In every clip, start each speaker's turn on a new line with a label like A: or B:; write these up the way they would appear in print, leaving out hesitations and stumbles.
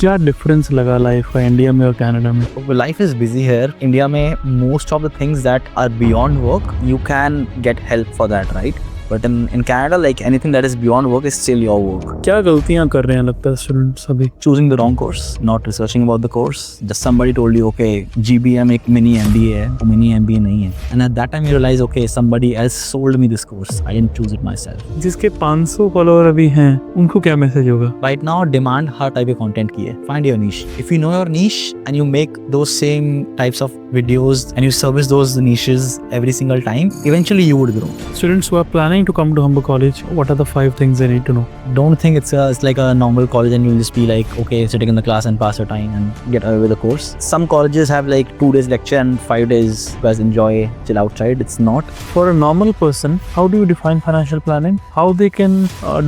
A: क्या डिफरेंस लगा लाइफ का इंडिया में और कनाडा में?
B: Life is busy here. India में most of the things that are beyond work, you can get help for that, right? But in Canada, like anything that is beyond work is still your work.
A: क्या गलतियां कर रहे हैं लगता है students अभी?
B: Choosing the wrong course, not researching about the course. Just somebody told you, okay, GBM एक mini MBA है, वो mini MBA नहीं है. And at that time you realize, okay, somebody else sold me this course. I didn't choose it myself.
A: जिसके 500 follower अभी हैं, उनको क्या मैसेज होगा?
B: Right now, demand her type of content की है. Find your niche. If you know your niche and you make those same types of videos and you service those niches every single time, eventually you would grow.
A: Students who are planning to come to Humber College, what are the 5 things they need to know?
B: Don't think it's like a normal college and you'll just be like, okay, sitting in the class and pass your time and get away with the course. Some colleges have like 2 days lecture and 5 days you guys enjoy, chill outside. It's not.
A: For a normal person, how do you define financial planning? How they can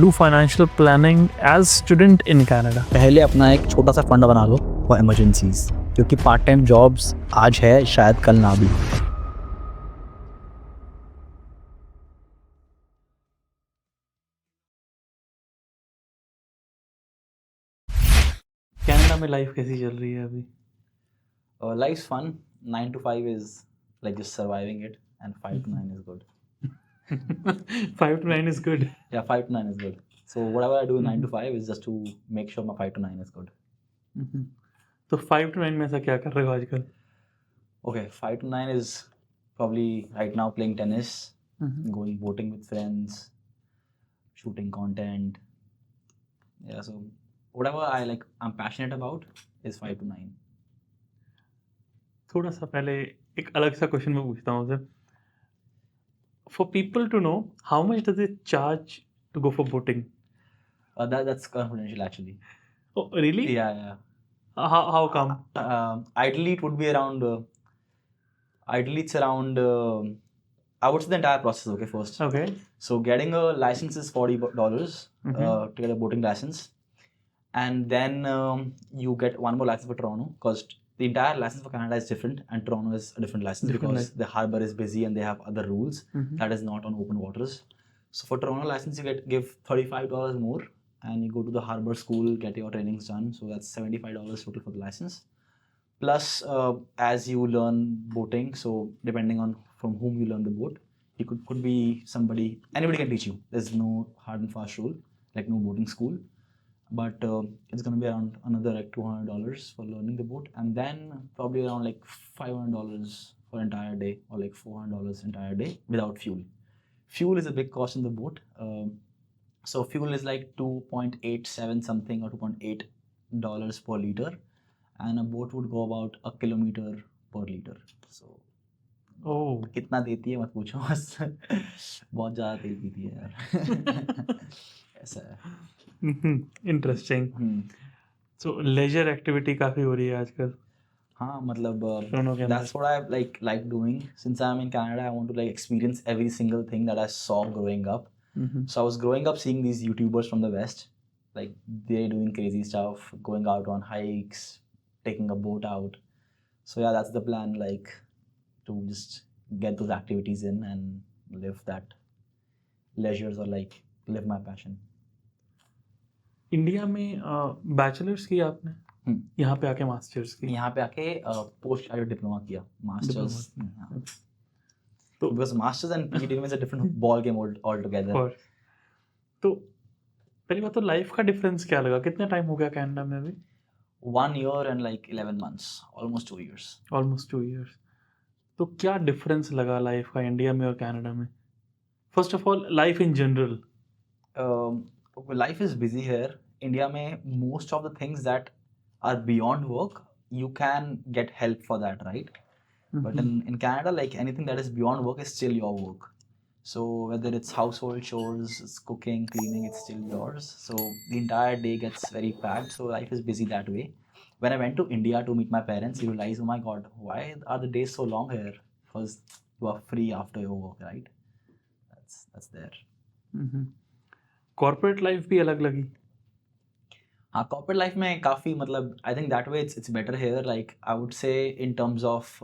A: do financial planning as student in Canada?
B: पहले अपना एक छोटा सा fund बना लो for emergencies, क्योंकि part time jobs आज है, शायद कल ना भी.
A: कनाडा में लाइफ कैसी चल रही है अभी?
B: Life's fun. 9 to 5 is like just surviving it, and 5 to 9 is good.
A: 5 to 9 is good.
B: Yeah, 5 to 9 is good. So whatever I do 9 to 5 is just to make sure my 5 to 9 is good.
A: तो 5 to 9 में ऐसा क्या कर रहे हो आजकल?
B: Okay, 5 to 9 is probably right now playing tennis, going boating with friends, shooting content. Yeah, so whatever I'm passionate about is 5 to 9.
A: थोड़ा सा पहले एक अलग सा क्वेश्चन मैं पूछता हूँ sir. For people to know, how much does it charge to go for boating?
B: That's confidential actually.
A: Oh, really?
B: Yeah.
A: How come?
B: Ideally it would be around. Ideally it's around. I would say the entire process. Okay, first.
A: Okay.
B: So getting a license is $40 to get a boating license, and then you get one more license for Toronto, because the entire license for Canada is different and Toronto is a different license because the harbor is busy and they have other rules that is not on open waters. So for Toronto license you give $35 more and you go to the harbor school, get your trainings done. So that's $75 total for the license. Plus as you learn boating, so depending on from whom you learn the boat, it could be somebody, anybody can teach you. There's no hard and fast rule, like no boating school. But it's going to be around another like $200 for learning the boat, and then probably around like $500 for entire day, or like $400 entire day without fuel. Fuel is a big cost in the boat. So fuel is like 2.87 something or $2.8 per liter, and a boat would go about a kilometer per liter. So
A: Oh.
B: कितना देती है मत पूछो, बस बहुत ज़्यादा तेल पीती है यार. ऐसा है.
A: Interesting. So leisure activity काफी हो रही है आजकल.
B: हाँ, मतलब
A: दोनों के
B: that's what I like doing. Since I'm in Canada, I want to like experience every single thing that I saw growing up. So I was growing up seeing these YouTubers from the West, like they're doing crazy stuff, going out on hikes, taking a boat out. So yeah, that's the plan, like to just get those activities in and live that leisures, or like live my passion.
A: India में bachelors की आपने, यहाँ पे आके masters की?
B: यहाँ पे आके पोस्ट ग्रेजुएट डिप्लोमा किया, मास्टर्स. तो because masters and PhD is a different ball game altogether.
A: तो पहली बात तो लाइफ का डिफरेंस क्या लगा? कितना टाइम हो गया कनाडा में अभी?
B: 1 year and like 11 months, almost 2 years.
A: Almost 2 years. तो क्या डिफरेंस लगा लाइफ का इंडिया में और कनाडा में? First of all life in general.
B: Life is busy here. India में most of the things that are beyond work, you can get help for that, right? But in Canada, like anything that is beyond work is still your work. So whether it's household chores, it's cooking, cleaning, it's still yours. So the entire day gets very packed. So life is busy that way. When I went to India to meet my parents, you realize, oh my God, why are the days so long here? Because you are free after your work, right? That's there.
A: Corporate life भी अलग लगी?
B: हाँ, corporate life में काफ़ी, मतलब I think that way it's better here. Like I would say in terms of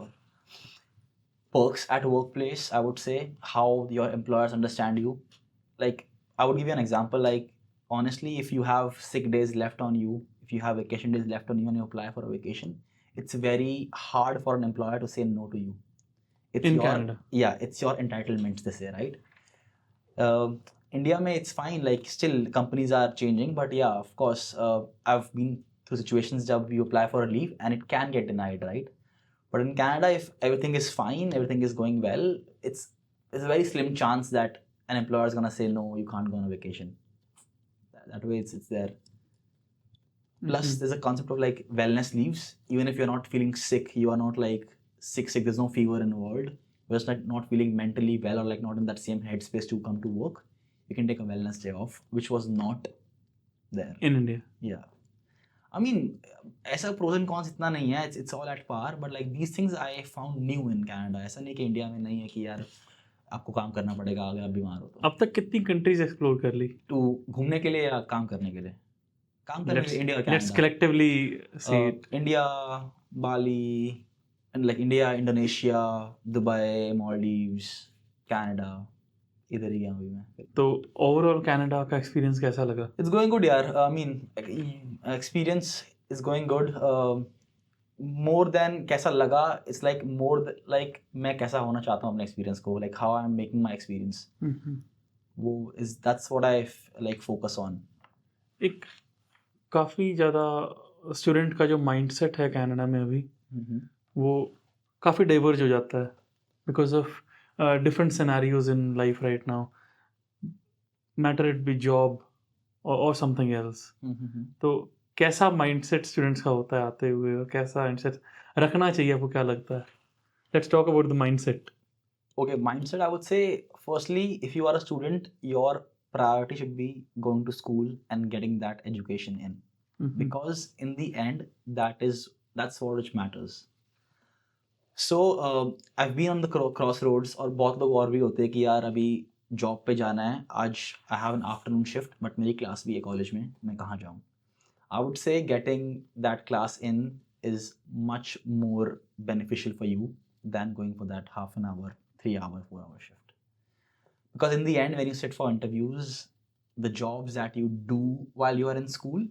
B: perks at workplace, I would say, how your employers understand you. Like I would give you an example, like honestly, if you have sick days left on you, if you have vacation days left on you and you apply for a vacation, it's very hard for an employer to say no to you. It's
A: In
B: your,
A: Canada.
B: yeah, it's your entitlement, they say, right? India mein it's fine, like still companies are changing, but yeah, of course, I've been through situations where you apply for a leave and it can get denied, right? But in Canada, if everything is fine, everything is going well, it's a very slim chance that an employer is gonna say no, you can't go on a vacation. That way, it's there. Plus,
A: Mhm.
B: there's a concept of like wellness leaves. Even if you're not feeling sick, you are not like sick. There's no fever involved. You're just like not feeling mentally well or like not in that same headspace to come to work. You can take a wellness day off, which was not there.
A: In India.
B: Yeah. I mean, ऐसा pros and cons इतना नहीं है. It's all at par. But like these things I found new in Canada. ऐसा नहीं कि India में नहीं है कि यार आपको काम करना पड़ेगा अगर आप बीमार हो तो.
A: अब तक कितनी कंट्रीज एक्सप्लोर कर ली?
B: तो घूमने के लिए या काम करने के लिए? काम करने के लिए इंडिया और
A: Let's
B: Canada.
A: collectively see it.
B: India, Bali, and like India, Indonesia, Dubai, Maldives, Canada. इधर ही गया अभी मैं.
A: तो ओवरऑल कनाडा का एक्सपीरियंस कैसा लगा?
B: It's going good यार. I mean, experience is going good. More than कैसा लगा, it's like more like मैं कैसा होना चाहता हूँ अपने experience को, like how I'm making my experience.
A: Mhm.
B: That's what I like focus on.
A: एक काफ़ी ज़्यादा स्टूडेंट का जो माइंडसेट है कनाडा में अभी वो काफ़ी डाइवर्ज हो जाता है because of different scenarios in life right now, matter it be job और समथिंग एल्स. तो कैसा माइंडसेट स्टूडेंट्स का होता है आते हुए और कैसा माइंडसेट रखना चाहिए, आपको क्या लगता है? Let's talk about the mindset.
B: Okay, mindset, I would say, firstly, if you are a student, your priority should be going to school and getting that education in. Because in the end, that's what which matters. So, I've been on the crossroads और बहुत लोग और भी होते हैं कि यार अभी जॉब पे जाना है, आज I have an afternoon shift, but मेरी क्लास भी है कॉलेज में, मैं कहाँ जाऊँ? I would say getting that class in is much more beneficial for you than going for that half an hour, 3 hour, 4 hour shift. Because in the end, when you sit for interviews, the jobs that you do while you are in school,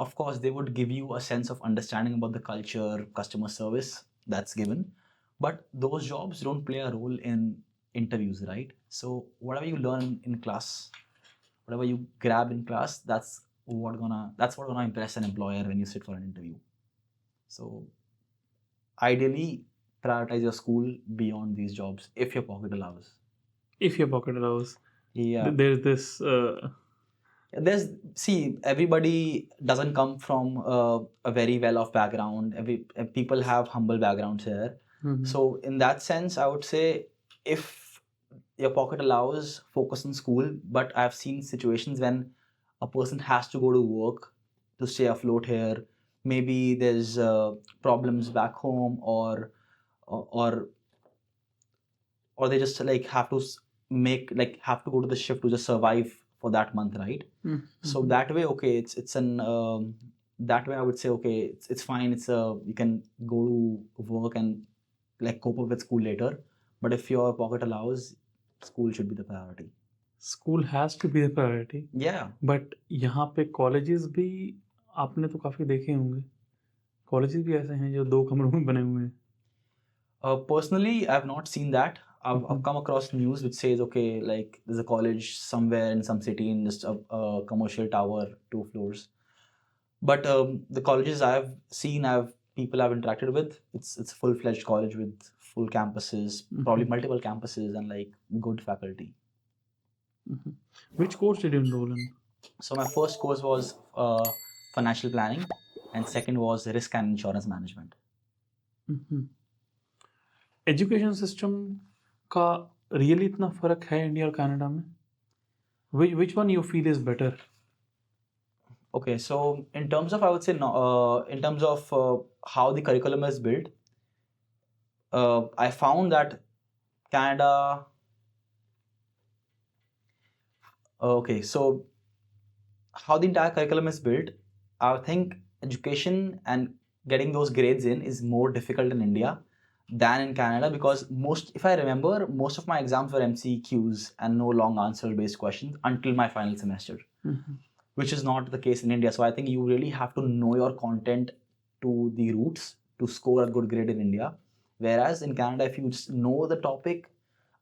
B: of course, they would give you a sense of understanding about the culture, customer service, that's given. But those jobs don't play a role in interviews, right? So whatever you learn in class, whatever you grab in class, that's what gonna impress an employer when you sit for an interview. So ideally, prioritize your school beyond these jobs if your pocket allows.
A: If your pocket allows.
B: Yeah.
A: There's this
B: Everybody doesn't come from a very well-off background. People have humble backgrounds here. So in that sense, I would say if your pocket allows, focus on school. But I've seen situations when a person has to go to work to stay afloat here. Maybe there's problems back home, or they just like have to have to go to the shift to just survive for that month, right? So that way, okay, that way I would say, okay, it's fine. You can go to work and like cope up with school later. But if your pocket allows, school should be the priority.
A: School has to be the priority.
B: Yeah.
A: But यहाँ पे colleges भी आपने तो काफ़ी देखे होंगे. Colleges भी ऐसे हैं जो 2 कमरों में बने हुए हैं.
B: Personally, I've not seen that. I've come across news which says, okay, like there's a college somewhere in some city in just a commercial tower, 2 floors. But the colleges I've seen, people I've interacted with, it's a full-fledged college with full campuses, probably multiple campuses and like good faculty.
A: Which course did you enroll in?
B: So my first course was financial planning, and second was risk and insurance management.
A: Education system का really इतना फर्क है India और Canada में? Which one you feel is better?
B: Okay, so in terms of, I would say, in terms of how the curriculum is built, I found that Canada. Okay, so how the entire curriculum is built, I think education and getting those grades in is more difficult in India than in Canada, because if I remember, most of my exams were MCQs and no long answer based questions until my final semester. which is not the case in India. So I think you really have to know your content to the roots to score a good grade in India. Whereas in Canada, if you just know the topic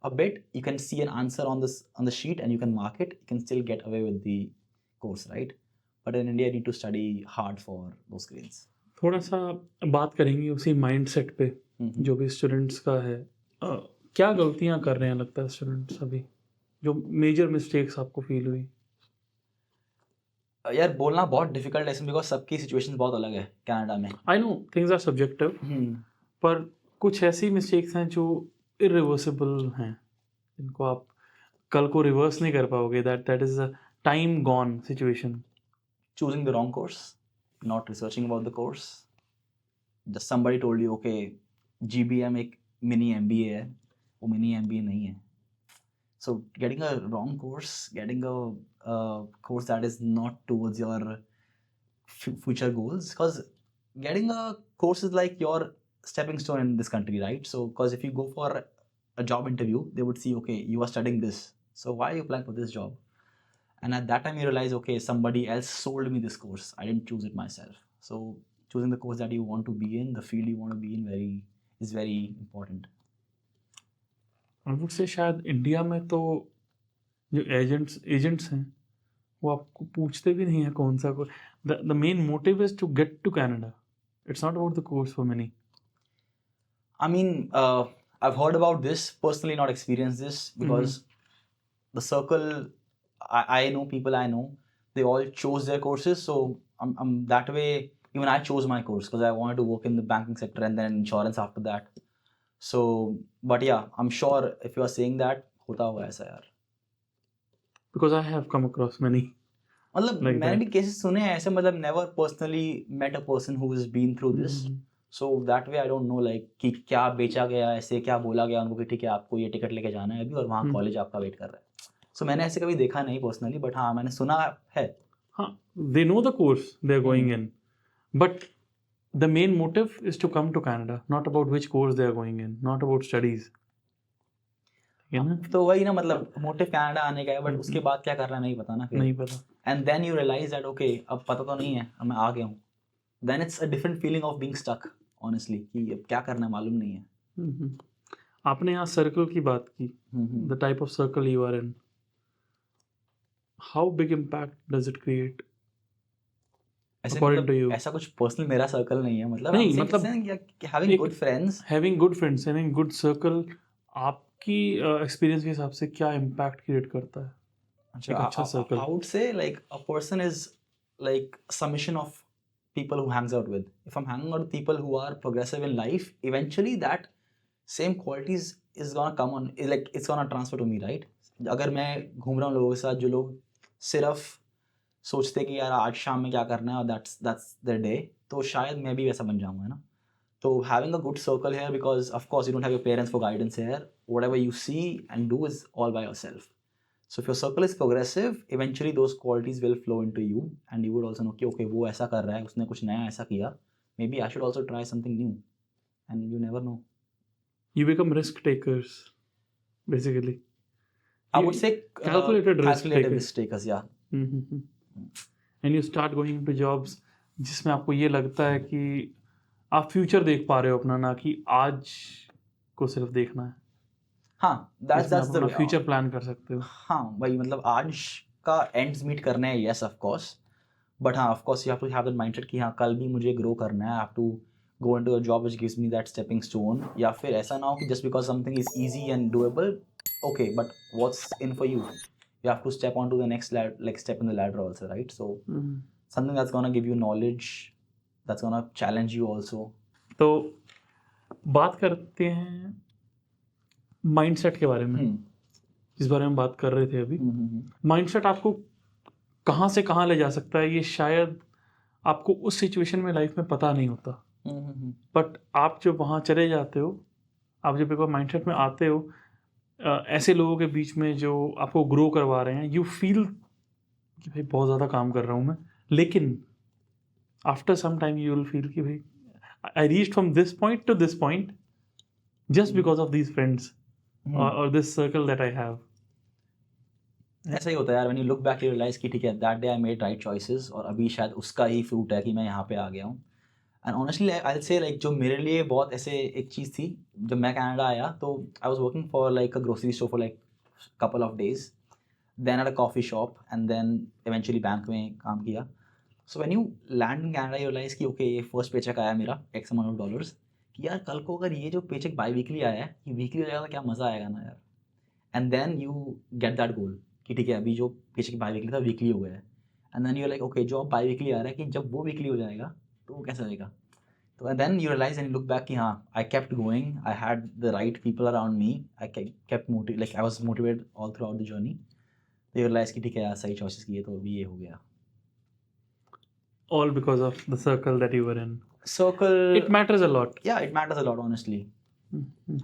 B: a bit, you can see an answer on the sheet and you can mark it. You can still get away with the course, right? But in India, you need to study hard for those grades.
A: थोड़ा सा बात करेंगे उसी mindset पे जो भी students का है। क्या गलतियां कर रहे हैं लगता है स्टूडेंट्स अभी, जो मेजर मिस्टेक्स आपको फील हुई?
B: यार बोलना बहुत डिफिकल्ट है बिकॉज सबकी सिचुएशन बहुत अलग है कनाडा में।
A: I know things are subjective, पर कुछ ऐसी मिस्टेक्स हैं जो इरिवर्सिबल हैं, जिनको आप कल को रिवर्स नहीं कर पाओगे। That is a time gone situation.
B: Choosing the wrong course, not researching about the course. Just somebody told you, okay, GBM एक mini MBA है, वो mini MBA नहीं है. So getting a wrong course, getting a course that is not towards your future goals, because getting a course is like your stepping stone in this country, right? So because if you go for a job interview, they would see, okay, you are studying this, so why are you applying for this job? And at that time you realize, okay, somebody else sold me this course, I didn't choose it myself. So choosing the course that you want to be in, the field you want to be in, is very important.
A: I would say शायद India में तो जो agents हैं वो आपको पूछते भी नहीं है कौन सा course. The main motive is to get to Canada, it's not about the course for many.
B: I mean, I've heard about this, personally not experienced this, because the circle, I know people I know, they all chose their courses. So I'm that way. Even I chose my course because I wanted to work in the banking sector and then insurance after that. So, but yeah, I'm sure if you are saying that, hota hoga aisa yaar.
A: Because I have come across many.
B: मतलब
A: Like
B: मैंने
A: that.
B: भी cases सुने हैं ऐसे, मतलब never personally met a person who has been through this. So that way I don't know like कि क्या बेचा गया, ऐसे क्या बोला गया उनको कि ठीक है आपको ये टिकट लेके जाना है अभी और वहाँ कॉलेज आपका वेट कर रहा है। So मैंने ऐसे कभी देखा नहीं पर्सनली, बट हाँ मैंने सुना है।
A: हाँ, they know the course they are going in, but the main motive is to come to Canada, not about which course they are going in, not about studies.
B: तो वही ना, मतलब मोटिव कनाडा आने का है, बट उसके बाद क्या करना नहीं पता ना फिर।
A: नहीं पता।
B: And then you realise that okay अब पता तो नहीं है, अब मैं आ गया हूँ। Then it's a different feeling of being stuck honestly, कि अब क्या करना है मालूम नहीं है।
A: आपने यहाँ सर्कल की बात की, the type of circle you are in, how big impact does it create according to you?
B: ऐसा कुछ पर्सनल मेरा सर्कल नहीं है, मतलब
A: नहीं, मतलब
B: having good friends,
A: having good friends, having good circle आपकी एक्सपीरियंस के हिसाब से क्या इम्पैक्ट क्रिएट करता है? अच्छा circle,
B: I would say like a person is like summation of people who hangs out with. If I'm hanging out with people who are progressive in life, eventually that same qualities is gonna come on, like it's gonna transfer to me, right? अगर मैं घूम रहा हूँ लोगों के साथ जो लोग सिर्फ सोचते कि यार आज शाम में क्या करना है और that's their day, तो शायद मैं भी वैसा बन जाऊँगा ना। तो having a good circle here, because of course you don't have your parents for guidance here, whatever you see and do is all by yourself. So if your circle is progressive, eventually those qualities will flow into you and you would also know कि okay वो ऐसा कर रहा है, उसने कुछ नया ऐसा किया, maybe I should also try something new, and you never know.
A: You become risk takers basically.
B: I would say
A: calculated risk
B: takers, yeah.
A: And you start going into jobs जिसमें आपको ये लगता है कि आप फ्यूचर देख पा रहे हो अपना, ना कि आज को सिर्फ देखना है।
B: हाँ, that's the
A: फ्यूचर प्लान कर सकते हो।
B: हाँ भाई, मतलब आज का एंड्स मीट करना है, yes of course, but हाँ of course you have to have that mindset कि हाँ कल भी मुझे ग्रो करना है, I have to go into a job which gives me that stepping stone, या फिर ऐसा ना हो कि just because something is easy and doable, okay, but what's in for you? You have to step onto the next step in the ladder also, right? So something that's gonna give you knowledge, that's gonna challenge you also.
A: तो बात करते हैं mindset के बारे में, जिस बारे में बात कर रहे थे अभी। माइंडसेट आपको कहाँ से कहाँ ले जा सकता है, ये शायद आपको उस सिचुएशन में लाइफ में पता नहीं होता, बट आप जब वहाँ चले जाते हो, आप जब एक बार माइंडसेट में आते हो, ऐसे लोगों के बीच में जो आपको ग्रो करवा रहे हैं, यू फील कि भाई बहुत ज़्यादा काम कर रहा हूँ मैं, लेकिन after some time you will feel कि भाई I reached from this point to this point just because of these friends or this circle that I have.
B: ऐसा ही होता है यार, when you look back you realise कि ठीक है that day I made right choices, और अभी शायद उसका ही फ्रूट है कि मैं यहाँ पे आ गया हूँ. And honestly I will say like जो मेरे लिए बहुत ऐसे एक चीज़ थी, जब मैं कनाडा आया तो I was working for like a grocery store for like couple of days, then at a coffee shop, and then eventually bank में काम किया. So when you land in Canada you realise कि okay ये first paycheque आया मेरा x amount of dollars, कि यार कल को अगर ये जो पेचेक बाई वीकली आया है ये वीकली हो जाएगा तो क्या मज़ा आएगा ना यार. And then you get that goal कि ठीक है अभी जो पेचेक बाई वीकली था वीकली हो गया है, and then you like okay जो अब बाई वीकली आ रहा है कि जब वो वीकली हो जाएगा तो वो कैसा रहेगा. So and then you realize and you look back कि हाँ I kept going, I had the right people around me, I kept like I was motivated all throughout the journey. तो you realize कि ठीक है यार सही choices किए तो अभी ये हो गया.
A: All because of the circle that you were in.
B: Circle.
A: It matters a lot.
B: Yeah, it matters a lot honestly.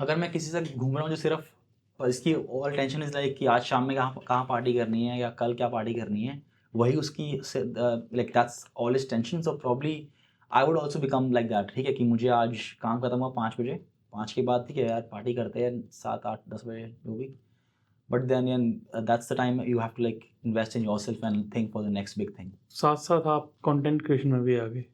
B: अगर मैं किसी से घूम रहा हूँ जो सिर्फ इसकी all tension is like कि आज शाम में कहाँ पार्टी करनी है या कल क्या पार्टी करनी है, वही उसकी like that's all his tension. So probably I would also become like that. ठीक है कि मुझे आज काम खत्म हुआ 5 बजे, 5 के बाद ठीक है यार पार्टी करते हैं 7, 8, 10 बजे जो भी. But then that's the time you have to like invest in yourself and think for the next big thing.
A: साथ साथ आप कंटेंट क्रिएशन में भी आ गए.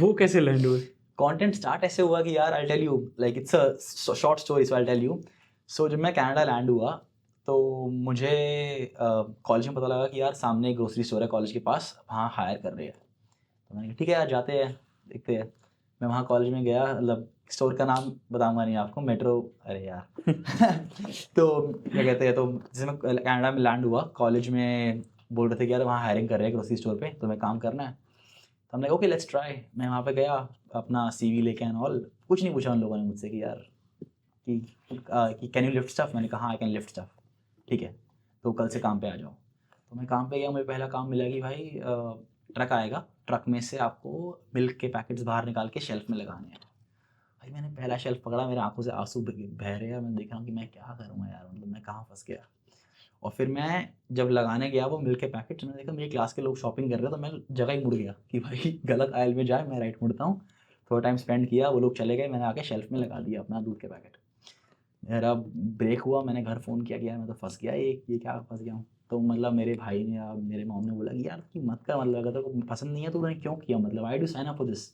A: वो कैसे लैंड हुए?
B: कंटेंट स्टार्ट ऐसे हुआ कि यार I tell you like it's a short story, so I tell you. So जब मैं कनाडा लैंड हुआ तो मुझे कॉलेज में पता लगा कि यार सामने एक ग्रोसरी स्टोर है कॉलेज के पास, वहाँ हायर कर रहे हैं. तो मैंने कहा ठीक है यार जाते हैं देखते हैं. मैं वहाँ कॉलेज में गया, मतलब स्टोर का नाम बताऊंगा नहीं आपको, मेट्रो, अरे यार तो क्या कहते हैं, तो जैसे मैं कनाडा में लैंड हुआ कॉलेज में बोल रहे थे कि यार वहाँ हायरिंग कर रहे हैं ग्रोसरी स्टोर पे, तो मैं काम करना है. तो हमने ओके लेट्स ट्राई. मैं वहाँ पे गया अपना CV लेके एंड ऑल, कुछ नहीं पूछा उन लोगों ने मुझसे कि यार कि कैन यू लिफ्ट स्टफ. मैंने कहा आई कैन लिफ्ट स्टफ. ठीक है तो कल से काम पे आ जाओ. तो मैं काम पे गया, मुझे पहला काम मिला कि भाई ट्रक आएगा, ट्रक में से आपको मिल्क के पैकेट्स बाहर निकाल के शेल्फ में लगाने हैं. भाई मैंने पहला शेल्फ पकड़ा, मेरे आंखों से आंसू बह रहे हैं, मैं देख रहा हूँ कि मैं क्या करूँगा यार, मतलब मैं कहाँ फंस गया. और फिर मैं जब लगाने गया वो मिल्क के पैकेट, मैंने देखा मेरी क्लास के लोग शॉपिंग कर रहे हैं, तो मैं जगह ही मुड़ गया कि भाई गलत आयल में जाए, मैं राइट मुड़ता हूँ. थोड़ा टाइम स्पेंड किया, वो लोग चले गए, मैंने आके शेल्फ में लगा दिया अपना दूध के पैकेट. मेरा ब्रेक हुआ, मैंने घर फ़ोन किया कि यार मैं तो फंस गया, ये क्या फंस गया हूँ. तो मतलब मेरे भाई ने या मेरे मॉम ने बोला कि यार तू मत कर, मतलब अगर तेरे को पसंद नहीं है तो तूने क्यों किया, मतलब I do sign up for this.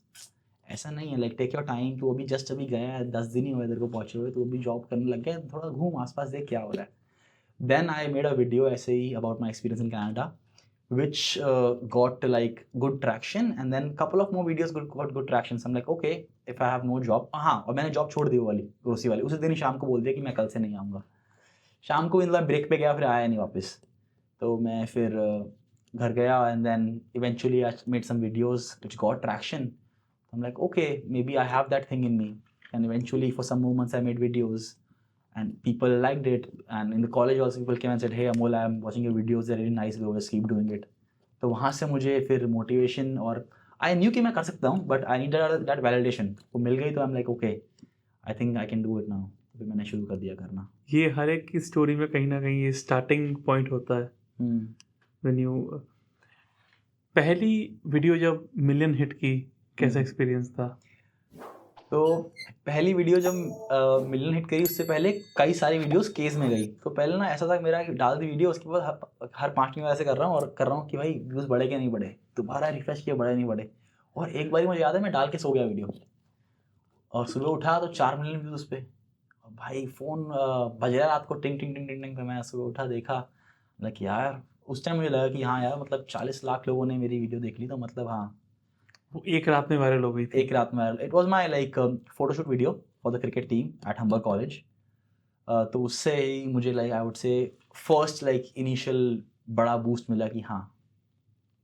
B: ऐसा नहीं है, लाइक टेक योर टाइम. तू अभी जस्ट अभी गया है, 10 दिन ही हुए तेरे को पहुँचे हुए, तू अभी जॉब करने लग गया, थोड़ा घूम आसपास देख क्या हो रहा है. Then I made a video essay about my experience in Canada, which got like good traction, and then couple of more videos got good traction. So I'm like, okay, if I have no job, हाँ, और मैंने job छोड़ दी वो वाली grocery वाली, उसी दिन ही शाम को बोल दिया कि मैं कल से नहीं आऊँगा. शाम को मतलब ब्रेक पे गया, फिर आया नहीं वापस. तो मैं फिर घर गया, and then eventually I made some videos which got traction. I'm like, okay, maybe I have that thing in me, and eventually for some moments I made videos. And people liked it, and in the college also people came and said, hey Amol, I'm watching your videos, they're really nice, bro, just keep doing it. तो वहाँ से मुझे फिर motivation, और I knew कि मैं कर सकता हूँ, but I need that validation. वो मिल गई तो आई am like okay I think I can do it now. फिर मैंने शुरू कर दिया करना.
A: ये हर एक की स्टोरी में कहीं ना कहीं ये स्टार्टिंग पॉइंट होता है. व्हेन यू पहली वीडियो जब मिलियन हिट की, कैसा एक्सपीरियंस था?
B: तो पहली वीडियो जब मिलियन हिट करी, उससे पहले कई सारी वीडियोस केस में गई. तो पहले ना ऐसा था कि मेरा डाल दी वीडियो, उसके बाद हर 5 दिन ऐसे कर रहा हूँ कि भाई व्यूज़ बढ़े कि नहीं बढ़े, दोबारा रिफ्रेश किया बढ़े नहीं बढ़े. और एक बार मुझे याद है मैं डाल के सो गया वीडियो, और सुबह उठा तो 4 मिलियन व्यूज़ पे. और भाई फ़ोन बज रहा रात को, टिंग टिंग टिंग टिंग टिंग. तो मैं सुबह उठा देखा, लाइक यार उस टाइम मुझे लगा कि हाँ यार मतलब 40 लाख लोगों ने मेरी वीडियो देख ली, तो मतलब हाँ
A: वो एक रात में वायरल हो गई थी.
B: एक रात में. It was my like photoshoot video for the cricket team at Humber College. तो उससे ही मुझे like I would say first like initial बड़ा बूस्ट मिला कि हाँ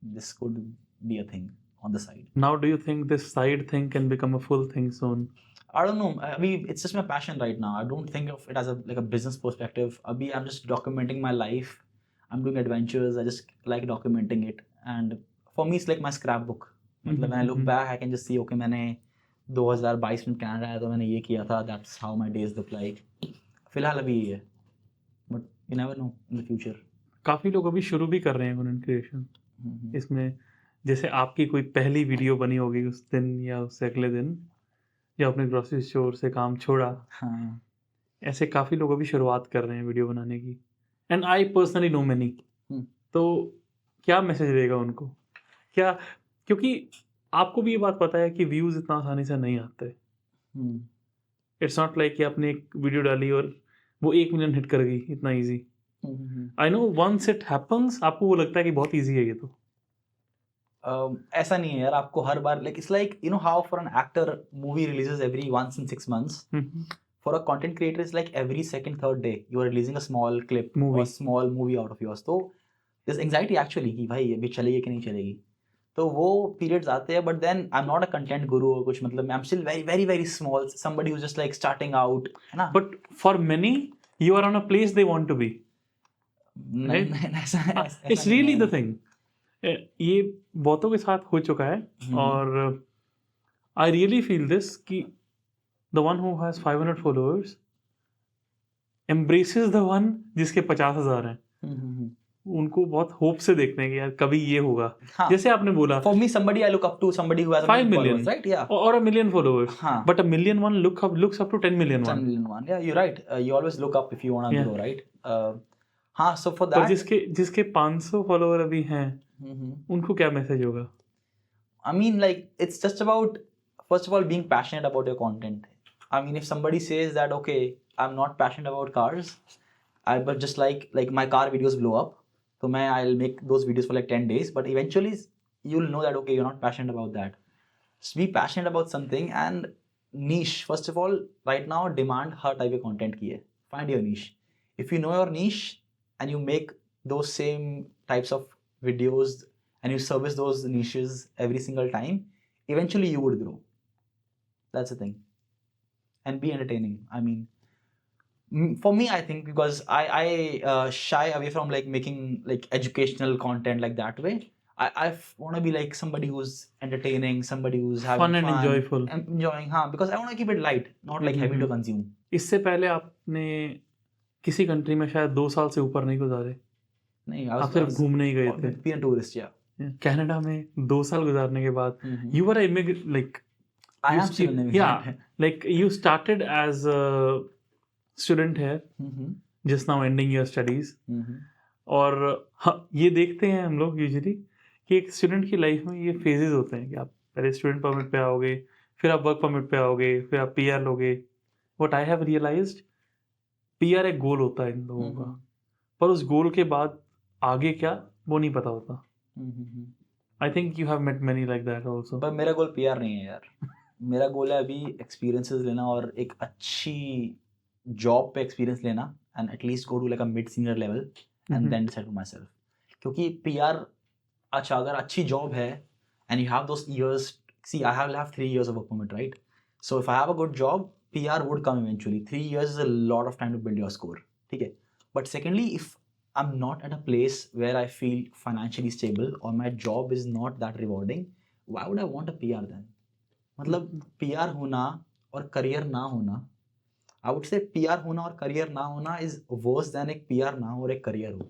B: this could be a thing on the side.
A: Now do you think this side thing can become a full thing soon?
B: I don't know. I mean, it's just my passion right now. I don't think of it as a business perspective. Abhi, I'm just documenting my life. I'm doing adventures. I just like documenting it. And for me, it's like my scrapbook. मतलब when I look back, I can just see, okay, मैंने 2022 में Canada आया तो मैंने ये किया था. That's how my days look like. फिलहाल अभी ये है. But you never know in the future.
A: काफ़ी लोग अभी शुरू भी कर रहे हैं कंटेंट क्रिएशन. इसमें जैसे आपकी कोई पहली वीडियो बनी होगी उस दिन या उससे अगले दिन, या अपने ग्रोसरी स्टोर से काम छोड़ा,
B: हाँ.
A: ऐसे काफ़ी लोग अभी शुरुआत कर रहे हैं वीडियो बनाने की. And I personally know many, तो क्या मैसेज रहेगा उनको? क्या, क्योंकि आपको भी ये बात पता है कि व्यूज़ इतना आसानी से नहीं आते। इट्स नॉट लाइक कि आपने एक वीडियो डाली और वो 1 मिलियन हिट कर गई, इतना easy. I know once it happens आपको वो लगता है कि बहुत ईज़ी है ये तो।
B: ऐसा नहीं है यार, आपको हर बार like it's like you know how for an actor movie releases every once in 6 months. For a content creator, it's like every second, third day you are releasing a small clip or a small movie out of yours. तो there's anxiety actually कि भाई अभी चलेगी कि नहीं चलेगी, तो वो periods आते हैं. But then I'm not a content guru or कुछ, मतलब I'm still very very very small, somebody who's just like starting out, है ना?
A: But for many you are on a place they want to be.
B: नहीं नहीं ऐसा
A: It's really the thing. ये बहुतों के साथ हो चुका है और I really feel this कि the one who has 500 followers embraces the one जिसके 50,000 हैं। उनको बहुत होप से देखते हैं कि यार कभी ये होगा।
B: हाँ.
A: जैसे आपने बोला
B: For me, somebody I look up to, somebody who has
A: 5 million,
B: followers, right? Yeah.
A: or a million followers.
B: हाँ.
A: But a million one looks up to 10 million
B: 10
A: one.
B: million one. Yeah, you're right. You always look up if you want to
A: Yeah.
B: grow, right? हाँ, so for
A: पर
B: that,
A: जिसके 500 follower अभी हैं उनको क्या message होगा?
B: I mean, like, it's just about, first of all, being passionate about your content. I mean, if somebody says that, okay, I'm not passionate about cars, but just like my car videos blow up, so I'll make those videos for like 10 days, but eventually you'll know that, okay, you're not passionate about that. Just be passionate about something and niche. First of all, right now, demand her type of content की है. Find your niche. If you know your niche and you make those same types of videos and you service those niches every single time, eventually you would grow. That's the thing. And be entertaining. I mean, for me, I think because I shy away from like making like educational content like that way. I want to be like somebody who's entertaining, somebody who's having
A: Fun and enjoyable.
B: enjoying, हाँ, because I want to keep it light, not like heavy to consume.
A: इससे पहले आपने किसी country में शायद 2 साल से ऊपर नहीं गुजारे?
B: नहीं,
A: आप सिर्फ घूमने ही गए थे।
B: being a tourist, yeah.
A: Canada में 2 साल गुजारने के बाद you were an immigrant, like
B: I am still an immigrant.
A: Yeah, like you started as a student here, just now ending your studies. और हाँ, ये देखते हैं हम लोग यूजुअली कि एक स्टूडेंट की लाइफ में ये फेजेस होते हैं कि आप पहले स्टूडेंट परमिट पे आओगे, फिर आप वर्क परमिट पे आओगे, फिर आप पीआर लोगे. What I have realised, PR एक गोल होता है इन लोगों का, पर उस गोल के बाद आगे क्या वो नहीं पता होता. I think you have met many like that also.
B: पर मेरा गोल पीआर नहीं है यार. मेरा गोल है अभी एक्सपीरियंसेस लेना और एक अच्छी जॉब पे एक्सपीरियंस लेना and at least go to like a mid senior level and then decide for myself. क्योंकि पीआर, अच्छा अगर अच्छी जॉब है and you have those years, see I have 3 years of work permit, right? So if I have a good job, PR would come eventually. 3 years is a lot of time to build your score, ठीक है. But secondly, if I'm not at a place where I feel financially stable or my job is not that rewarding, why would I want a PR then? मतलब PR होना और career ना होना, I would say PR होना और career ना होना is worse than एक PR ना हो और एक करियर हो,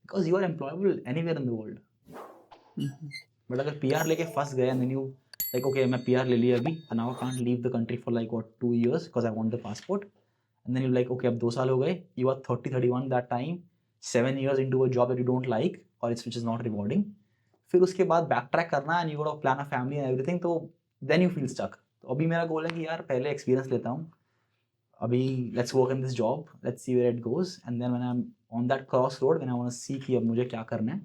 B: because you are employable anywhere in the world. But अगर PR लेके फंस गए and then you like, okay, मैं PR ले लिया अभी and now I can't leave the country for like what 2 years because I want the passport, and then you're like, okay, अब 2 साल हो गए, you are 30-31 that time, 7 years into a job that you don't like or which is not rewarding, फिर उसके बाद back track करना and you gotta plan a family and everything, तो then you feel stuck. तो अभी मेरा गोल है कि यार पहले एक्सपीरियंस लेता हूँ, अभी let's work in this job, let's see where it goes, and then when I'm on that crossroad, when I want to see कि अब मुझे क्या करना है,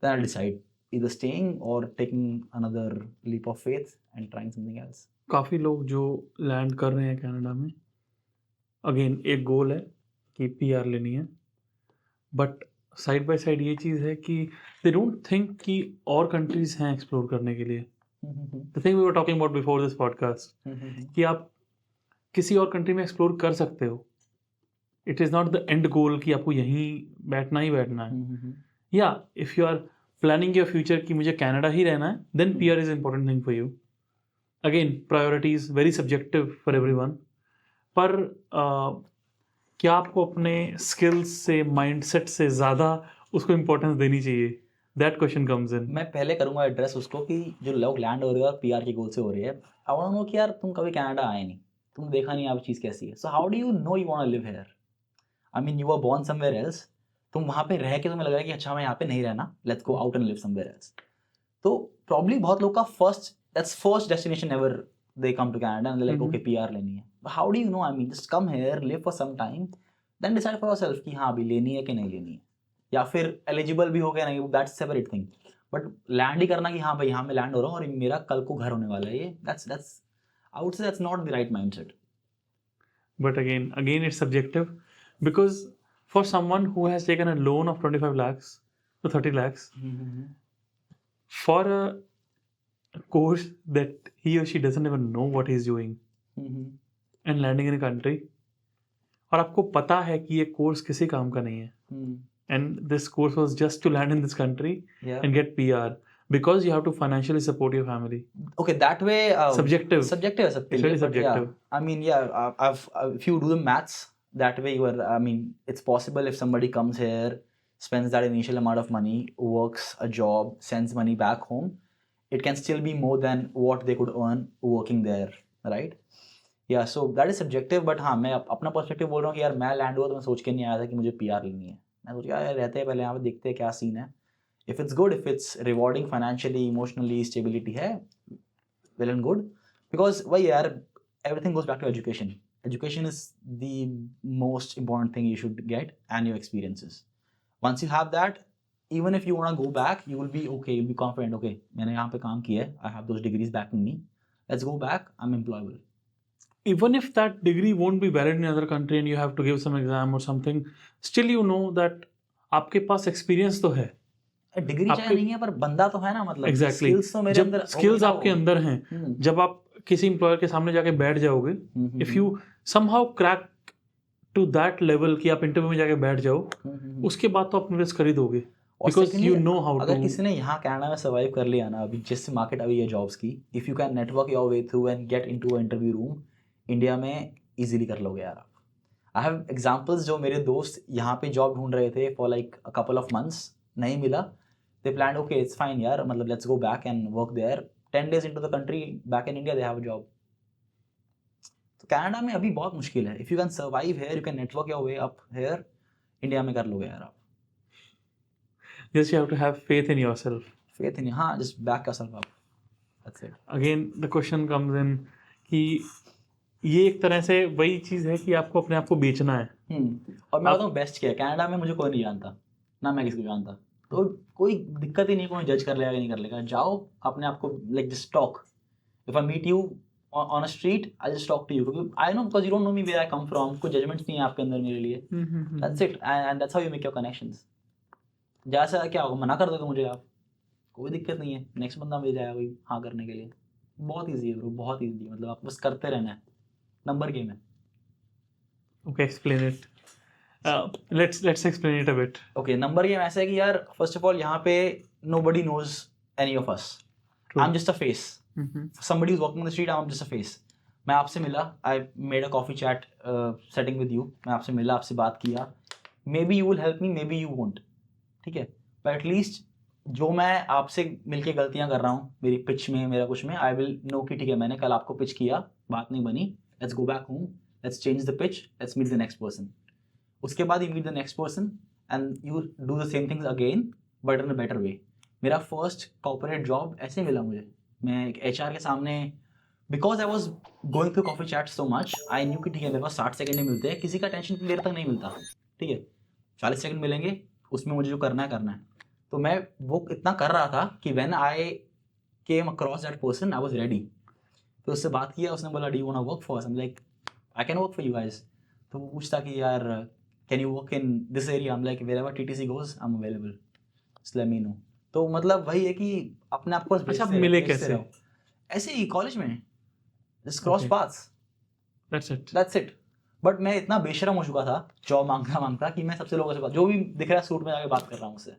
B: then I'll decide either staying or taking another leap of faith and trying something else.
A: काफ़ी लोग जो land कर रहे हैं कनाडा में, अगेन एक गोल है कि पीआर लेनी है, बट साइड बाय साइड ये चीज़ है कि दे डोंट थिंक कि और कंट्रीज हैं एक्सप्लोर करने के लिए. The thing we were talking about before this podcast, कि आप किसी और कंट्री में एक्सप्लोर कर सकते हो. It is not the end goal कि आपको यहीं बैठना ही बैठना है. या if you are planning your future कि मुझे कनाडा ही रहना है, then PR is important thing for you. Again priorities very subjective for everyone, पर क्या आपको अपने स्किल्स से, माइंडसेट से ज़्यादा उसको इम्पोर्टेंस देनी चाहिए? That question comes in.
B: मैं पहले करूँगा एड्रेस उसको कि जो लोग लैंड हो रही है और पीआर की गोल से हो रही है, आई वांट टू नो कि यार तुम कभी कनाडा आए नहीं, तुम देखा नहीं यहाँ पे चीज़ कैसी है, so how do you know you want to live here? I mean you are born somewhere else, तुम वहाँ पे रह के तुम्हें लग रहा है कि अच्छा मैं यहाँ पे नहीं रहना, let's go out and live somewhere else. तो प्रॉब्ली बहुत लोग का first destination ever they come to Canada and they're like, okay, PR लेनी है. But how do you know? I mean, just come here, live for some time, then decide for yourself कि हाँ अभी लेनी है कि नहीं लेनी है, या फिर एलिजिबल भी हो गया नहीं, that's separate thing. But land ही करना कि हाँ भाई यहाँ मैं लैंड हो रहा हूँ और मेरा कल को घर होने वाला है, ये that's I would say that's not the right mindset.
A: But again, it's subjective, because for someone who has taken a loan of 25 lakhs to 30 lakhs for a course that he or she doesn't even know what he's doing and landing in a country, और आपको पता है कि ये course किसी काम का नहीं है, and this course was just to land in this country and get PR because you have to financially support your family.
B: Okay, that way
A: subjective.
B: It's
A: very subjective.
B: Yeah, I mean, if you do the maths that way, I mean, it's possible if somebody comes here, spends that initial amount of money, works a job, sends money back home, it can still be more than what they could earn working there, right? Yeah, so that is subjective, but हाँ मैं अपना perspective बोल रहा हूँ कि यार मैं land हुआ तो मैं सोच के नहीं आया था कि मुझे PR लेनी है. मैं सोच यार रहते हैं पहले यहाँ पे, देखते हैं क्या सीन है. If it's good, if it's rewarding financially, emotionally, stability है, well and good. Because why यार, everything goes back to education. Education is the most important thing you should get, and your experiences. Once you have that, even if you want to go back, you will be okay, you'll be confident, okay, मैंने यहाँ पे काम किया है, I have those degrees backing me, let's go back, I'm employable.
A: Even if that degree won't be valid in another country and you have to give some exam or something, still you know that आपके पास experience तो है.
B: Degree चाहे नहीं है पर बंदा तो है ना, मतलब
A: Exactly.
B: स्किल्स तो मेरे अंदर,
A: स्किल्स आपके अंदर हैं. जब आप किसी एम्प्लॉयर के सामने जाके बैठ जाओगे, if you somehow crack to that level कि आप इंटरव्यू में जाके बैठ जाओ, उसके बाद तो आप इन्वेस्ट कर ही दोगे, because you know how to.
B: अगर किसी ने यहाँ कनाडा में सर्वाइव कर लिया ना, अभी जिस मार्केट अभी है जॉब्स की, if you can network your way through and get into a interview room, India में इजीली कर लोगे यार आप. आई हैव एग्जांपल्स, जो मेरे दोस्त यहाँ पे जॉब ढूंढ रहे थे for like a couple of months, नहीं मिला, they planned okay it's fine यार, मतलब let's go back and work there. 10 days into the country back in India they have a job. तो कनाडा में अभी बहुत मुश्किल है. If you can survive here, you can network your way up here, India में कर लोगे यार आप.
A: Just you have to have faith in yourself.
B: Faith in, हाँ, just back yourself up. That's it.
A: Again the question comes in कि ये एक तरह से वही चीज़ है कि आपको अपने आप को बेचना है.
B: और मैं बताऊँ बेस्ट क्या है, कनाडा में मुझे कोई नहीं जानता, ना मैं किसी को जानता, तो कोई दिक्कत ही नहीं, कोई जज कर लेगा नहीं कर लेगा. जाओ अपने आप को, like just talk. If I meet you on a street, I just talk to you, क्योंकि I know, because you don't know me, where I come from, कोई जजमेंट्स नहीं है आपके अंदर मेरे लिए. That's it, and that's how you make your connections. जैसा क्या होगा, मना कर दोगे मुझे आप, कोई दिक्कत नहीं है, नेक्स्ट बंदा मिल जाएगा कोई हाँ करने के लिए. बहुत ईजी है ब्रो, बहुत ईजी है, मतलब आप बस करते रहना है, नंबर गेम है.
A: Okay, explain it. Let's explain it a bit.
B: Okay, number game ऐसा है कि यार, फर्स्ट ऑफ ऑल यहाँ पे nobody knows any of us.
A: True.
B: I'm just a face. Somebody who's walking on the street, I'm just a face. मैं आपसे मिला, I made a coffee chat setting with you. मैं आपसे मिला, आपसे बात किया. Maybe you will help me, maybe you won't. ठीक है, but at least जो मैं आपसे मिलके गलतियाँ कर रहा हूँ मेरी पिच में, मेरा कुछ में, I will know कि ठीक है मैंने कल आपको पिच किया, बात नहीं बनी, let's go back home, let's change the pitch, let's meet the next person. उसके बाद you meet the next person and you do the same things again but in a better way. मेरा first corporate job ऐसे मिला मुझे, मैं एक HR के सामने, because I was going through coffee chat so much, I knew कि ठीक है मेरे पास 60 सेकंड ही मिलते हैं, किसी का टेंशन इतनी देर तक नहीं मिलता, ठीक है 40 सेकंड मिलेंगे, उसमें मुझे जो करना है. तो मैं वो इतना कर रहा था कि when I came across that person I was ready. तो उससे बात किया, उसने बोला do you want to work for us, I am like I can work for you guys. तो वो पूछता कि यार can you work in this area, I am like wherever TTC goes I am available, just let me know. तो मतलब वही है कि अपने आप को
A: अच्छा मिले कैसे?
B: ऐसे ही कॉलेज में just cross paths, that's it. But मैं इतना बेशरम हो चुका था जॉब मांगता कि मैं सबसे लोगों से बात, जो भी दिख रहा है सूट में जाके बात कर रहा हूँ उससे.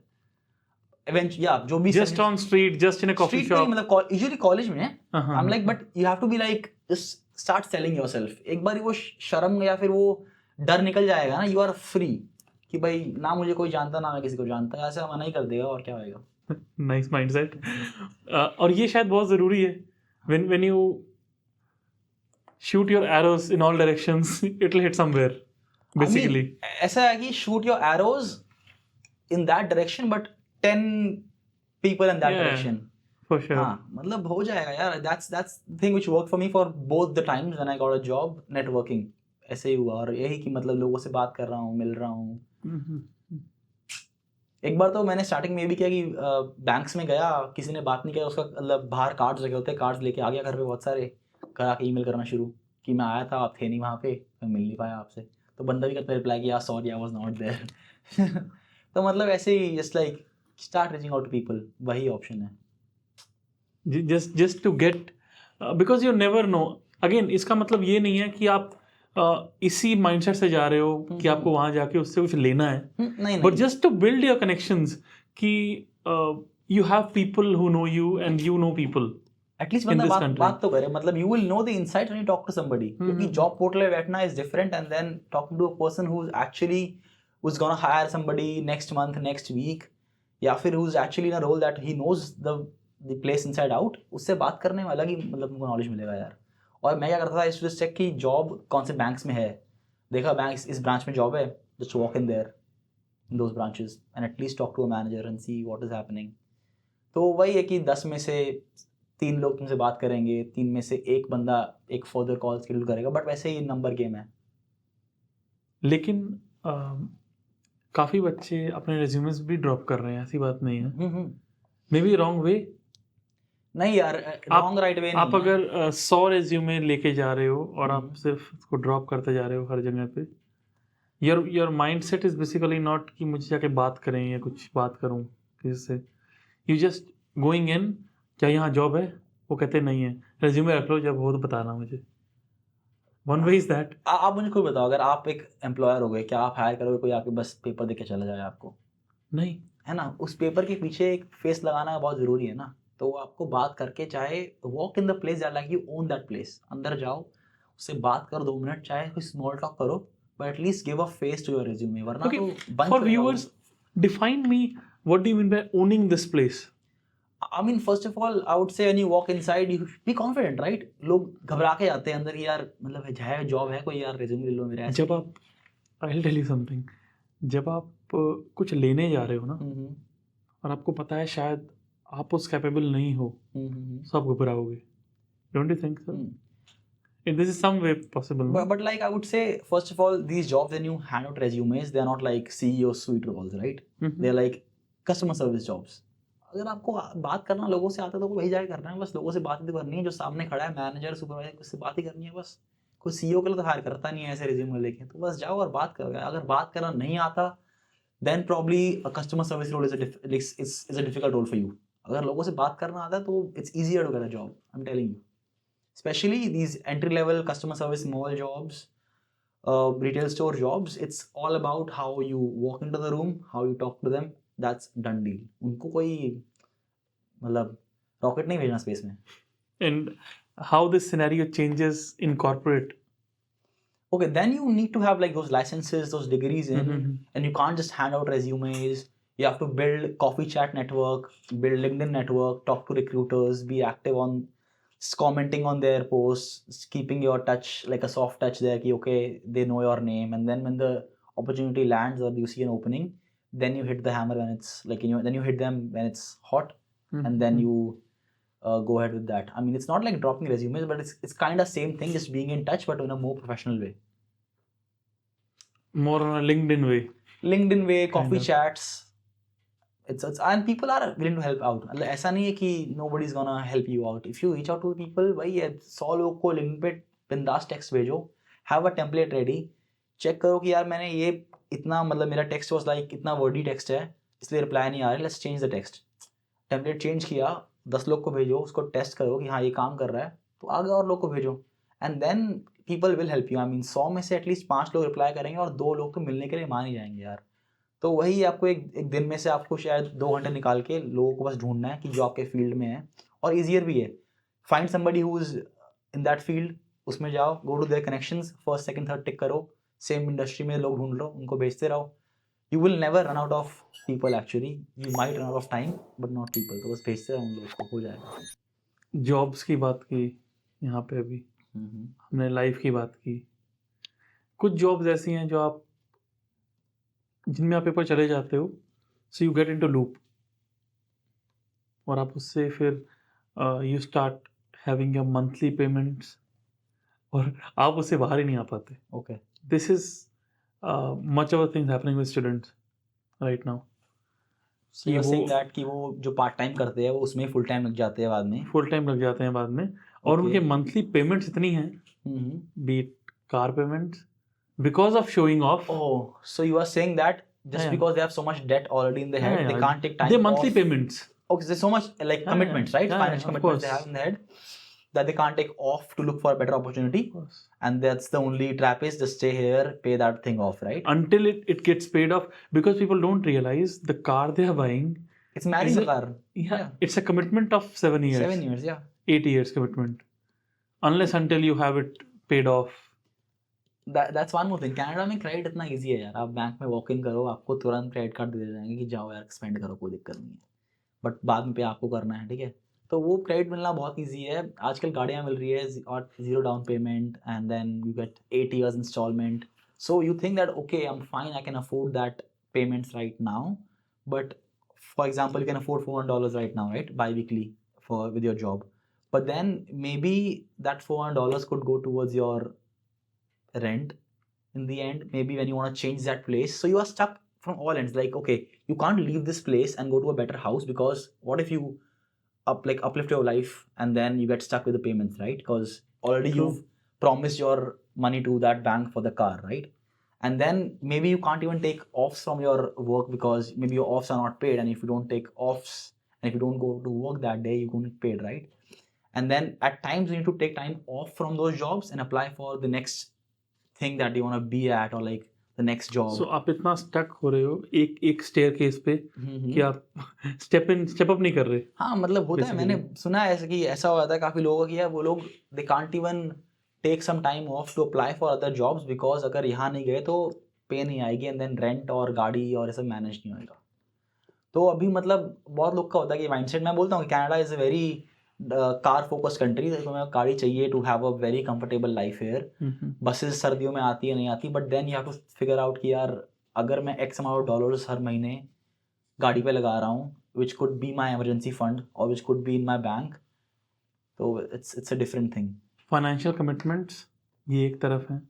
B: जो भी
A: just on street, just in a coffee shop,
B: मतलब usually कॉलेज में I'm like, but you have to be like just start selling yourself. एक बार वो शर्म या फिर वो डर निकल जाएगा ना, you are free कि भाई ना मुझे कोई जानता ना मैं किसी को जानता, ऐसा मना ही कर देगा और क्या होएगा.
A: Nice mindset. और ये शायद बहुत ज़रूरी है, when you shoot your arrows in all directions, it will hit somewhere basically.
B: I mean, ऐसा है कि shoot your arrows in that direction but 10 people in that
A: Yeah,
B: direction.
A: for sure.
B: हाँ मतलब हो जाएगा यार. That's the thing which worked for me for both the times when I got a job. Networking ऐसे ही हुआ और यही कि मतलब लोगों से बात कर रहा हूँ, मिल रहा हूँ. एक बार तो मैंने स्टार्टिंग में भी किया कि बैंक्स में गया, किसी ने बात नहीं किया, उसका मतलब बाहर कार्ड्स लगे होते, कार्ड्स लेके आ गया घर पे बहुत सारे, घर आके ईमेल करना शुरू कि मैं आया था, आप थे नहीं वहाँ पे, मैं मिल नहीं पाया आपसे. तो बंदा भी करता रिप्लाई किया sorry I was not there. तो मतलब ऐसे ही just like start reaching out to people, वही ऑप्शन है.
A: just to get because you never know. Again, इसका मतलब ये नहीं है कि आप इसी माइंडसेट से जा रहे हो कि आपको वहां जाके उससे कुछ लेना है,
B: नहीं
A: but just to build your connections कि you have people who know you and you know people.
B: At least
A: in
B: बंदा
A: this
B: बात तो करे. मतलब you will know the insight when you talk to somebody, क्योंकि जॉब पोर्टल पे बैठना is different and then talking to a person who is actually who's gonna hire somebody next month, next week, या फिर who's actually in a role that he knows the place inside out. उससे बात करने में अलग ही मतलब तुमको knowledge मिलेगा यार. और मैं क्या करता था, इस चेक की जॉब कौन से बैंक्स में है, देखा बैंक इस ब्रांच में जॉब है, just walk in there in those branches and at least talk to a manager and see what is happening. तो वही है कि 10 में से 3 लोग तुमसे बात करेंगे, 3 में से एक बंदा एक फर्दर कॉल शेड्यूल करेगा, बट वैसे ही नंबर गेम है.
A: लेकिन काफ़ी बच्चे अपने रेज्यूमेस भी ड्रॉप कर रहे हैं, ऐसी बात नहीं है. May be wrong way.
B: नहीं यार, रॉन्ग राइट वे नहीं
A: आप
B: है.
A: अगर 100 रेज्यूमे लेके जा रहे हो और आप सिर्फ उसको ड्रॉप करते जा रहे हो हर जगह पे, your mind set is basically not कि मुझे जाके बात करें या कुछ बात करूं किसी से. यू जस्ट गोइंग इन, क्या यहाँ जॉब है, वो कहते नहीं है, रेज्यूमे रख लो, जब हो तो बताना मुझे. One way is that.
B: आप मुझे खुद बताओ, अगर आप एक एम्प्लॉयर हो गए, क्या आप हायर करोगे कोई आके बस पेपर देके चला जाए आपको?
A: नहीं.
B: है ना, उस पेपर के पीछे एक फेस लगाना बहुत ज़रूरी है ना. तो आपको बात करके, चाहे walk in the place that like you own that place, अंदर जाओ, उससे बात करो 2 मिनट, चाहे कोई स्मॉल टॉक करो, but at least give a face to your resume. वरना
A: Okay,
B: तो बंद
A: for
B: करेगा वो.
A: viewers, define me, what do you mean by owning this place?
B: I mean, first of all, I would say when you walk inside, you be confident, right? लोग घबरा के जाते हैं अंदर कि यार मतलब है जॉब है कोई, यार रिज्यूमे ले लो मेरा. ऐसे
A: जब आप, I'll tell you something, जब आप कुछ लेने जा रहे हो ना और आपको पता है शायद आप उस कैपेबल नहीं हो, तो आप घबराओगे. Don't you think so? This is some way possible, no?
B: but like I would say, first of all, these jobs when you hand out resumes, they are not like CEO suite roles, right? They're like customer service jobs. अगर आपको बात करना लोगों से आता है तो वही जाके करना है, बस लोगों से बात ही करनी है. जो सामने खड़ा है मैनेजर सुपरवाइजर, उससे बात ही करनी है बस. कोई सीईओ के लिए तो हायर करता नहीं है ऐसे रिज्यूमे लेके. तो बस जाओ और बात करो. अगर बात करना नहीं आता, then probably a customer service role is a difficult role for you. अगर लोगों से बात करना आता है तो it's easier to get a job, I'm telling you. Especially these entry level customer service mall jobs, retail store jobs, it's all about how you walk into the room, how you talk to them. That's done deal. उनको कोई मतलब rocket नहीं भेजना space में.
A: And how this scenario changes in corporate.
B: Okay, then you need to have like those licenses, those degrees in, and you can't just hand out resumes. You have to build coffee chat network, build LinkedIn network, talk to recruiters, be active on commenting on their posts, keeping your touch, like a soft touch there, ki, okay, they know your name, and then when the opportunity lands or you see an opening, then you hit the hammer when it's like, then you hit them when it's hot, and then you go ahead with that. I mean, it's not like dropping resumes, but it's kind of same thing, just being in touch, but in a more professional way.
A: More on a LinkedIn way.
B: LinkedIn way, coffee chats. It's and people are willing to help out. ऐसा नहीं है कि nobody's gonna help you out. If you reach out to people, वही है, 100 लोग को LinkedIn पे बिंदास टेक्स्ट भेजो, have a template ready, check करो कि यार मैंने ये इतना मतलब मेरा टेक्स्ट was like इतना वर्डी टेक्स्ट है, इसलिए रिप्लाई नहीं आ रहा है, let's change the text. Template change किया, 10 लोग को भेजो, उसको टेस्ट करो कि हाँ ये काम कर रहा है, तो आगे और लोग को भेजो, and then people will help you. I mean 100 में से एटलीस्ट 5 लोग रिप्लाई करेंगे और 2 लोग तो मिलने के लिए मान ही जाएंगे यार. तो वही आपको एक दिन में से आपको शायद 2 घंटे निकाल के लोगों को बस ढूंढना है कि जो आपके फील्ड में है, और ईजियर भी है. Find somebody who is in that field, उसमें जाओ, go to their connections, first second third tick करो, सेम इंडस्ट्री में लोग ढूंढ लो, उनको भेजते रहो. You will never run out of people actually. You might run out of time, but not people. तो बस भेजते रहो उन लोगों को, हो जाएगा.
A: जॉब्स की बात की यहाँ पे अभी, हमने लाइफ की बात की. कुछ जॉब्स ऐसी हैं जो आप, जिनमें आप पेपर चले जाते हो, so you get into loop, और आप उससे फिर you start having your monthly payments, और आप उससे बाहर ही नहीं आ पाते.
B: Okay.
A: This is much of a thing happening with students right now.
B: So you're
A: कि
B: saying
A: वो
B: that कि वो जो पार्ट टाइम करते हैं वो उसमें फुल टाइम लग जाते हैं बाद में.
A: फुल टाइम लग जाते हैं बाद में, और
B: Okay.
A: उनके मंथली पेमेंट्स इतनी हैं,
B: Mm-hmm.
A: be it car payments, because of showing off.
B: Oh, so you are saying that just
A: Yeah.
B: because they have so much debt already in their head,
A: Yeah,
B: they
A: yeah.
B: can't take time
A: Their monthly
B: off.
A: payments.
B: Okay, there's so much like
A: Yeah,
B: commitments,
A: yeah.
B: right?
A: Yeah,
B: Financial
A: of
B: commitments they
A: course.
B: have in their head that they can't take off to look for a better opportunity.
A: Of course.
B: And that's the only trap is just stay here, pay that thing off, right?
A: Until it gets paid off, because people don't realize the car they are buying,
B: It's marrying
A: Is
B: the
A: it-
B: car.
A: yeah, it's a commitment of 7 years.
B: 7 years, yeah.
A: 8 years commitment. Unless until you have it paid off.
B: That's one more thing. Canada में credit इतना easy है यार. आप bank में walk in करो, आपको तुरंत credit card दे जाएंगे कि जाओ यार स्पेंड करो, कोई दिक्कत नहीं है. बट बाद में पे आपको करना है, ठीक है. तो वो क्रेडिट मिलना बहुत इजी है. आजकल गाड़ियाँ मिल रही है और 0 down payment and then you get 8 years installment. So you think that okay I am fine, I can afford that payments right now. But for example you can afford $400 right now, right, biweekly for with your job. But then maybe that $400 could go towards your rent in the end. Maybe when you want to change that place, so you are stuck from all ends. Like, okay, you can't leave this place and go to a better house, because what if you uplift your life and then you get stuck with the payments, right? Because already
A: True.
B: you've promised your money to that bank for the car, right? And then maybe you can't even take offs from your work because maybe your offs are not paid, and if you don't take offs and if you don't go to work that day, you won't get paid, right? And then at times you need to take time off from those jobs and apply for the next thing that you want to be at, or like the next job.
A: So आप इतना stuck हो रहे हो एक staircase पे
B: हम्म.
A: कि आप step up नहीं कर रहे.
B: हाँ, मतलब होता है.
A: Basically.
B: मैंने सुना है ऐसा कि ऐसा होता है काफ़ी लोगों की है, वो लोग they can't even take some time off to apply for other jobs because अगर यहाँ नहीं गए तो पे नहीं आएगी, एंड देन रेंट और गाड़ी और ये सब मैनेज नहीं होएगा. तो अभी मतलब बहुत लोग का होता है कि माइंडसेट. मैं बोलता हूँ कि Canada is a very car focus country. तुम्हें गाड़ी चाहिए to have a very comfortable life here. Buses सर्दियों में आती है नहीं आती, but then you have to figure out कि यार अगर मैं एक्स अमाउंट ऑफ डॉलर्स हर महीने गाड़ी पे लगा रहा हूँ, which could be my emergency fund और which could be in my bank, तो it's a different thing.
A: Financial commitments ये एक तरफ है.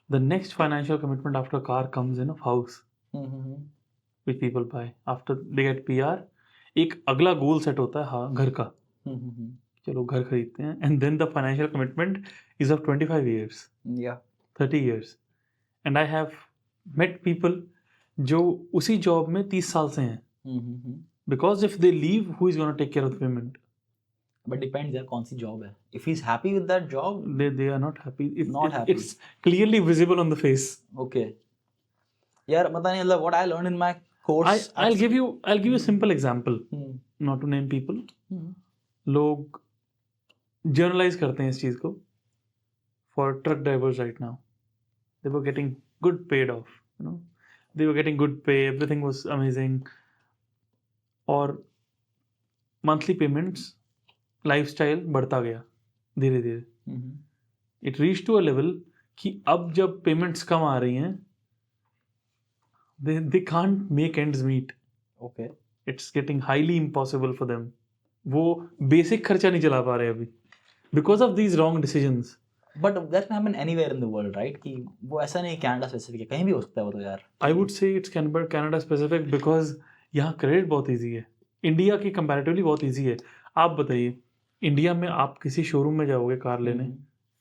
A: The next financial commitment after car comes in house which people buy after they get PR. एक अगला goal set होता है, हाँ, घर का. चलो घर खरीदते हैं, and then the financial commitment is of 25 years,
B: या
A: 30 years. And I have met people जो उसी जॉब में 30 साल से हैं, because if they leave who is gonna take care of the payment.
B: But depends यार कौन सी जॉब है. If he is happy with that job,
A: they are not happy.
B: Not happy.
A: It's clearly visible on the face.
B: Okay. यार पता नहीं, मतलब what I learn in my course.
A: I'll give you a simple example, not to name people. लोग generalized करते हैं इस चीज़ को. For truck drivers right now, they were getting good paid off, they were getting good pay, everything was amazing. और monthly payments, lifestyle बढ़ता गया धीरे धीरे. It reach to a level कि अब जब पेमेंट्स कम आ रही हैं, they can't make ends meet.
B: Okay.
A: It's getting highly impossible for them. वो बेसिक खर्चा नहीं चला पा रहे अभी because of these wrong decisions.
B: But that can happen anywhere in the world, right? कि वो ऐसा नहीं कनाडा स्पेसिफिक है, कहीं भी हो सकता है वो. तो यार
A: I would say it's Canada specific because यहाँ क्रेडिट बहुत इजी है. इंडिया की कंपैरेटिवली बहुत इजी है. आप बताइए, इंडिया में आप किसी शोरूम में जाओगे कार लेने,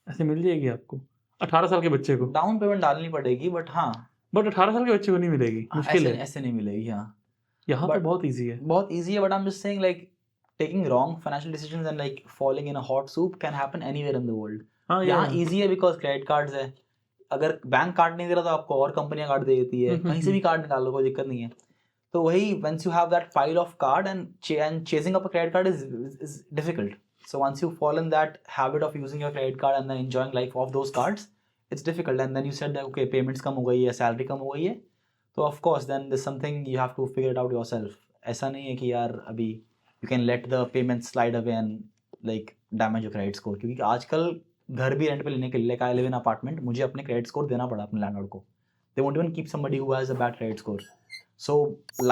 A: ऐसे मिल जाएगी आपको 18 साल के बच्चे को.
B: डाउन पेमेंट डालनी पड़ेगी, बट हाँ,
A: बट 18 साल के बच्चे को नहीं मिलेगी, मुश्किल है.
B: ऐसे नहीं मिलेगी. हाँ,
A: यहाँ पे
B: but-
A: बहुत इजी है.
B: बहुत easy है, but I'm just saying like taking wrong financial decisions and like falling in a hot soup can happen anywhere in the world.
A: हाँ,
B: यहाँ
A: yeah.
B: easy है because credit cards है. अगर बैंक कार्ड नहीं दे रहा तो आपको और कंपनियां कार्ड दे देती है, कहीं से भी कार्ड निकाल लो, कोई दिक्कत नहीं है. तो वही once you have that pile of card and chasing up a credit card is difficult. So once you fall in that habit of using your credit card and then enjoying life off those cards, it's difficult. And then you said that okay, payments कम हो गई है, salary कम हो गई है, तो of course then there's something you have to figure it out yourself. ऐसा नहीं है कि यार अभी you can let the payments slide away and like damage your credit score. क्योंकि आजकल घर भी रेंट पे लेने के लिए, like I live in apartment, मुझे अपने credit score देना पड़ा अपने लैंडलॉर्ड को. They won't even keep somebody who has a bad credit score. So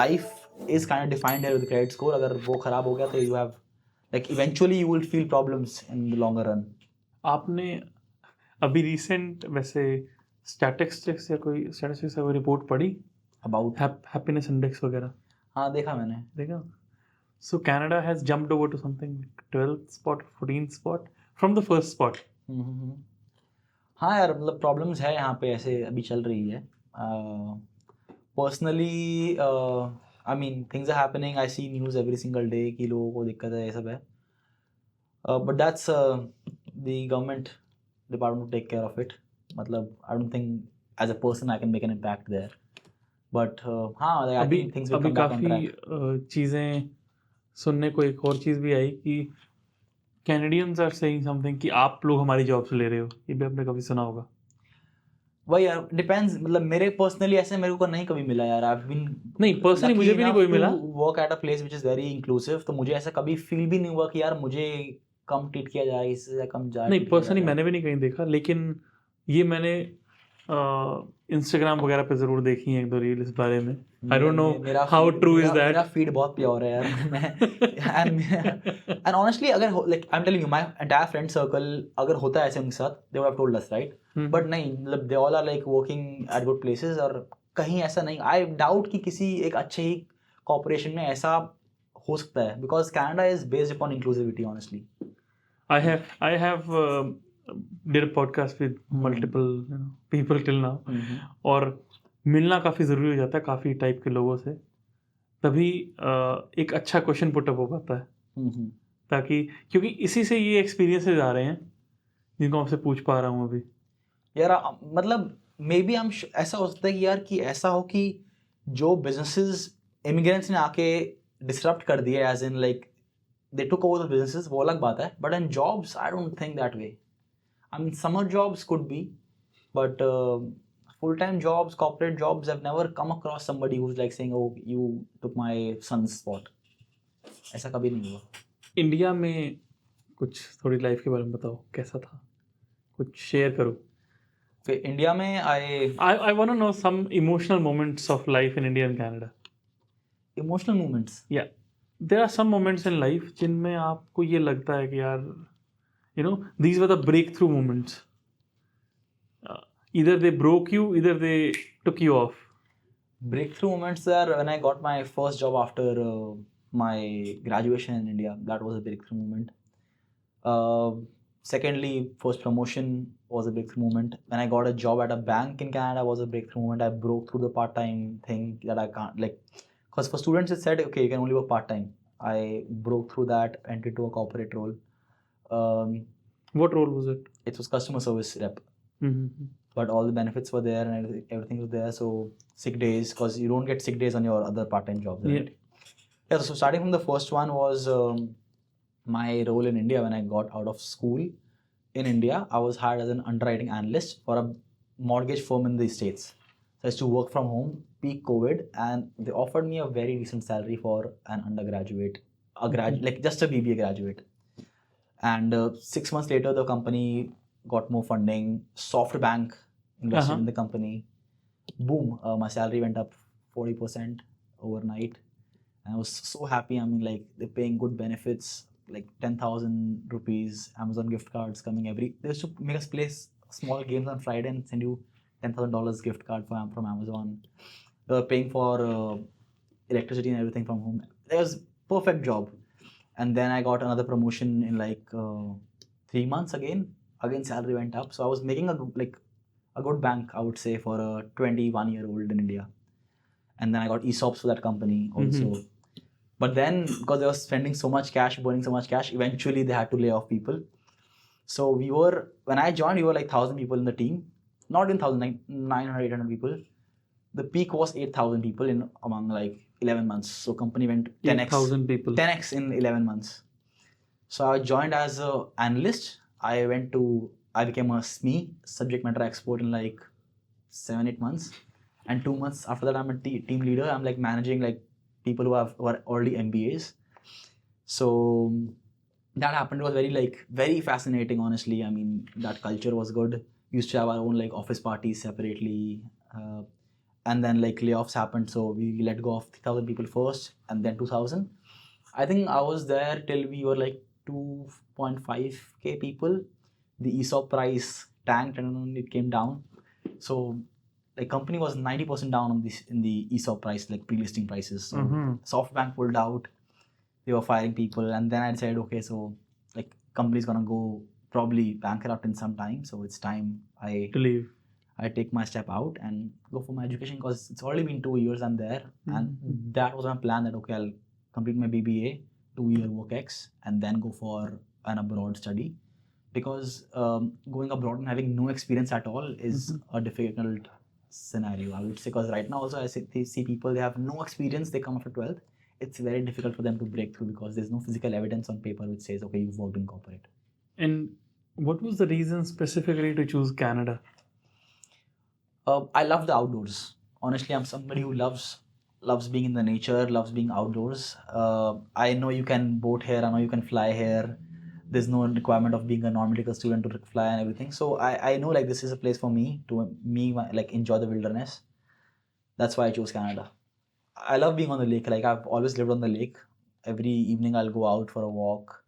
B: life is kind of defined here with the credit score. अगर वो खराब हो गया तो you have like eventually you will feel problems in the longer run.
A: आपने अभी recent वैसे statistics या कोई रिपोर्ट पढ़ी
B: About
A: हैप्पीनेस इंडेक्स वगैरह
B: हाँ देखा मैंने.
A: देखा? So Canada has jumped over to something like 12th spot, 14th spot from the first spot.
B: हाँ यार मतलब प्रॉब्लम्स है यहाँ पे ऐसे अभी चल रही है. Personally I mean things are happening. I see news every single day कि लोगों को दिक्कत है, ये सब है. But that's the government department to take care of it. मतलब I don't think as a person I can make an impact there. But हाँ आई थिंक थिंग्स विल
A: अभी
B: कम बैक ऑन
A: काफ़ी
B: ट्रैक.
A: चीज़ें सुनने को एक और चीज़ भी आई कि कैनेडियंस आर सेइंग समथिंग कि आप लोग हमारी जॉब्स ले रहे हो. ये भी आपने कभी सुना होगा.
B: वही यार डिपेंड्स. मतलब मेरे पर्सनली ऐसे मेरे को नहीं कभी मिला यार. आई हैव बीन
A: नहीं पर्सनली मुझे भी नहीं कोई मिला.
B: Work at a place which is very inclusive. तो मुझे ऐसा कभी फील भी नहीं हुआ कि यार मुझे कम ट्रीट किया जा रहा है, इससे कम जा.
A: नहीं पर्सनली मैंने भी नहीं कहीं देखा, लेकिन ये मैंने इंस्टाग्राम वगैरह पे ज़रूर देखी है एक दो रील इस बारे में. I don't know how true is that.
B: मेरा फीड बहुत प्योर है यार. एंड ऑनेस्टली अगर like I am telling you my entire friend circle अगर होता है ऐसे उनके साथ they would have told us right. But नहीं मतलब they all are like working at good places. और कहीं ऐसा नहीं. आई डाउट कि किसी एक अच्छे ही कॉर्पोरेशन में ऐसा हो सकता है. Because Canada is based upon inclusivity honestly.
A: I have did a podcast with multiple people till now. और मिलना काफ़ी ज़रूरी हो जाता है काफ़ी टाइप के लोगों से, तभी एक अच्छा क्वेश्चन पुट अप हो पाता है. ताकि क्योंकि इसी से ये एक्सपीरियंसेस आ रहे हैं जिनको आपसे पूछ पा रहा हूँ अभी.
B: यार मतलब मे बी हम ऐसा हो सकता है कि यार कि ऐसा हो कि जो बिजनेसेस इमिग्रेंट्स ने आके डिसरप्ट कर दिए as in like they took over the businesses, वो अलग बात है. But in jobs, I don't think that way. I mean, summer jobs could be, but full-time jobs, corporate jobs, I've never come across somebody who's like saying, "Oh, you took my son's spot." ऐसा कभी नहीं हुआ.
A: India में कुछ थोड़ी life के बारे में बताओ, कैसा था, कुछ शेयर करो.
B: फिर इंडिया में
A: I want to know some emotional moments of life in India and Canada.
B: Emotional moments.
A: Yeah. There are some moments in life जिनमें आपको ये लगता है कि यार these were the breakthrough moments. Either they broke you, either they took you off.
B: Breakthrough moments are when I got my first job after my graduation in India. That was a breakthrough moment. Secondly, first promotion was a breakthrough moment. When I got a job at a bank in Canada was a breakthrough moment. I broke through the part-time thing that I can't like. Because for students it said okay you can only work part-time. I broke through that, entered into a corporate role.
A: What role was it?
B: It was customer service rep. But all the benefits were there and everything was there. So sick days, because you don't get sick days on your other part-time jobs, right? Yeah. So starting from the first one was my role in India. When I got out of school in India, I was hired as an underwriting analyst for a mortgage firm in the States. So I used to work from home, peak COVID, and they offered me a very decent salary for an undergraduate, like just a BBA graduate. And 6 months later, the company got more funding. SoftBank invested in the company. Boom, my salary went up 40% overnight. And I was so happy. I mean, like they're paying good benefits, like 10,000 rupees, Amazon gift cards coming they used to make us play small games on Friday and send you $10,000 gift card from Amazon. They were paying for electricity and everything from home. It was perfect job. And then I got another promotion in like 3 months again salary went up. So I was making a good bank, I would say, for a 21-year-old in India. And then I got ESOPs for that company also. But then because they were spending so much cash, burning so much cash, eventually they had to lay off people. So when I joined, we were like 1,000 people in the team. Not in 1,000, like 900, 800 people. The peak was 8,000 people among like 11 months. So company went 10x.
A: 8,000 people.
B: 10x in 11 months. So I joined as an analyst. I became a SME, subject matter expert, in like 7-8 months. And 2 months after that, I'm a team leader. I'm like managing like people who are already MBAs. So that happened. It was very fascinating, honestly. I mean, that culture was good. We used to have our own like office parties separately. and then like layoffs happened, so we let go of 3,000 people first, and then 2,000. I think I was there till we were like 2.5k people. The ESOP price tanked and then it came down. So the company was 90% down on this in the ESOP price, like pre-listing prices. So SoftBank pulled out. They were firing people, and then I decided, okay, so like company's gonna go probably bankrupt in some time, so it's time
A: To leave.
B: I take my step out and go for my education, because it's already been 2 years I'm there, and that was my plan, that okay, I'll complete my BBA, 2-year WorkX, and then go for an abroad study, because going abroad and having no experience at all is a difficult scenario, I would say, because right now also I see people, they have no experience, they come after 12th, it's very difficult for them to break through because there's no physical evidence on paper which says, okay, you've worked in corporate.
A: And what was the reason specifically to choose Canada?
B: I love the outdoors. Honestly, I'm somebody who loves being in the nature, loves being outdoors. I know you can boat here, I know you can fly here. There's no requirement of being a non-medical student to fly and everything. So I know like this is a place for me to like enjoy the wilderness. That's why I chose Canada. I love being on the lake. Like I've always lived on the lake. Every evening I'll go out for a walk.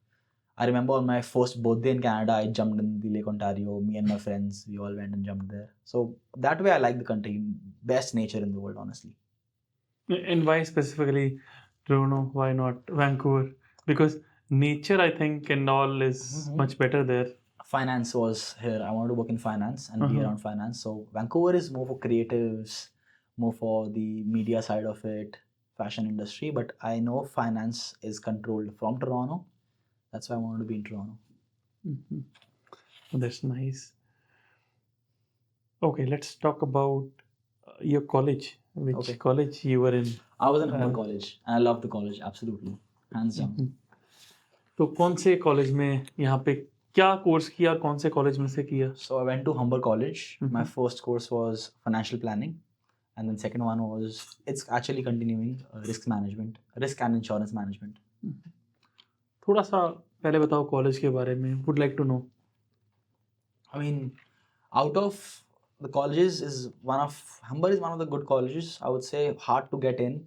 B: I remember on my first birthday in Canada, I jumped in the Lake Ontario. Me and my friends, we all went and jumped there. So that way I like the country. Best nature in the world, honestly.
A: And why specifically Toronto? Why not Vancouver? Because nature, I think, and all is much better there.
B: Finance was here. I wanted to work in finance and be around finance. So Vancouver is more for creatives, more for the media side of it, fashion industry. But I know finance is controlled from Toronto. That's why I wanted to be in Toronto.
A: That's nice. Okay, let's talk about your college. Which college you were in?
B: I was in Humber College, and I loved the college, absolutely, hands down.
A: तो कौन से college में यहाँ पे क्या course किया और कौन से कॉलेज में से किया?
B: So I went to Humber College. My first course was financial planning, and then second one was, it's actually continuing, risk and insurance management.
A: थोड़ा सा पहले बताओ कॉलेज के बारे में. Would like to know.
B: I mean, out of the colleges, Humber is one of the good colleges. I would say hard to get in.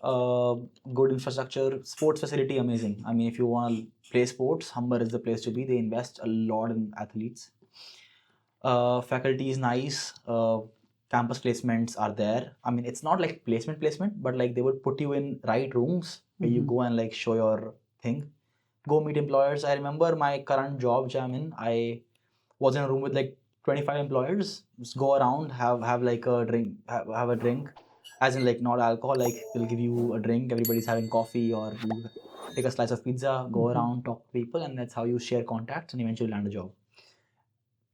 B: Good infrastructure, sports facility amazing. I mean, if you want to play sports, Humber is the place to be. They invest a lot in athletes. Faculty is nice. Campus placements are there. I mean, it's not like placement, but like they would put you in right rooms where you go and like show your thing. Go meet employers. I remember my current job which I'm in, I was in a room with like 25 employers. Just go around, have like a drink, have a drink, as in like not alcohol, like they'll give you a drink, everybody's having coffee, or you take a slice of pizza, go around, talk to people, and that's how you share contacts and eventually land a job.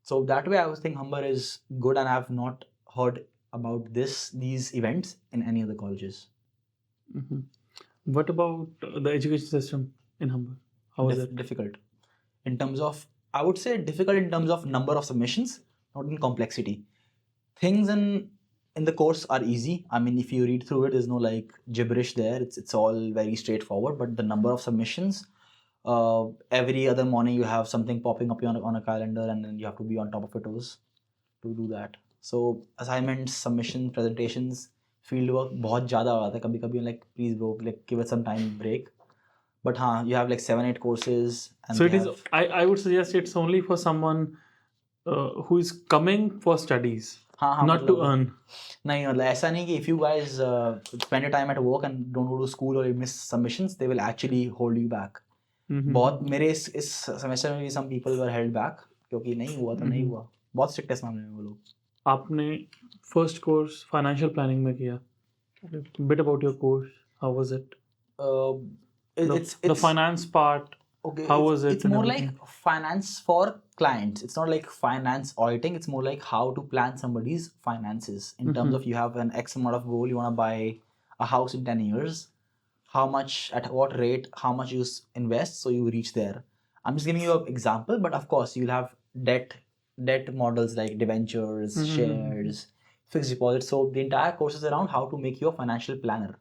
B: So that way I was thinking Humber is good, and I have not heard about these events in any other colleges.
A: What about the education system in Humber? How was it?
B: Difficult. In terms of, I would say difficult in terms of number of submissions, not in complexity. Things in the course are easy. I mean, if you read through it, there's no like gibberish there. It's all very straightforward. But the number of submissions, every other morning you have something popping up on a calendar, and then you have to be on top of your toes to do that. So assignments, submissions, presentations, fieldwork, बहुत ज़्यादा आता है. कभी-कभी like please bro, like give it some time break. But you have like 7-8 courses. And
A: so it is. I would suggest it's only for someone who is coming for studies, not to earn.
B: नहीं, मतलब ऐसा नहीं कि if you guys spend your time at work and don't go to school or you miss submissions, they will actually hold you back. बहुत मेरे इस semester में भी some people were held back क्योंकि नहीं हुआ तो नहीं हुआ. बहुत strict है इस मामले में वो लोग.
A: आपने first course financial planning में किया. Bit about your course. How was it? It's the finance part.
B: Okay.
A: How was it?
B: It's more like finance for clients. It's not like finance auditing. It's more like how to plan somebody's finances in terms of you have an X amount of goal. You want to buy a house in 10 years. How much, at what rate, how much you invest so you reach there. I'm just giving you an example, but of course you'll have debt models like debentures, shares, fixed deposits. So the entire course is around how to make you a financial planner.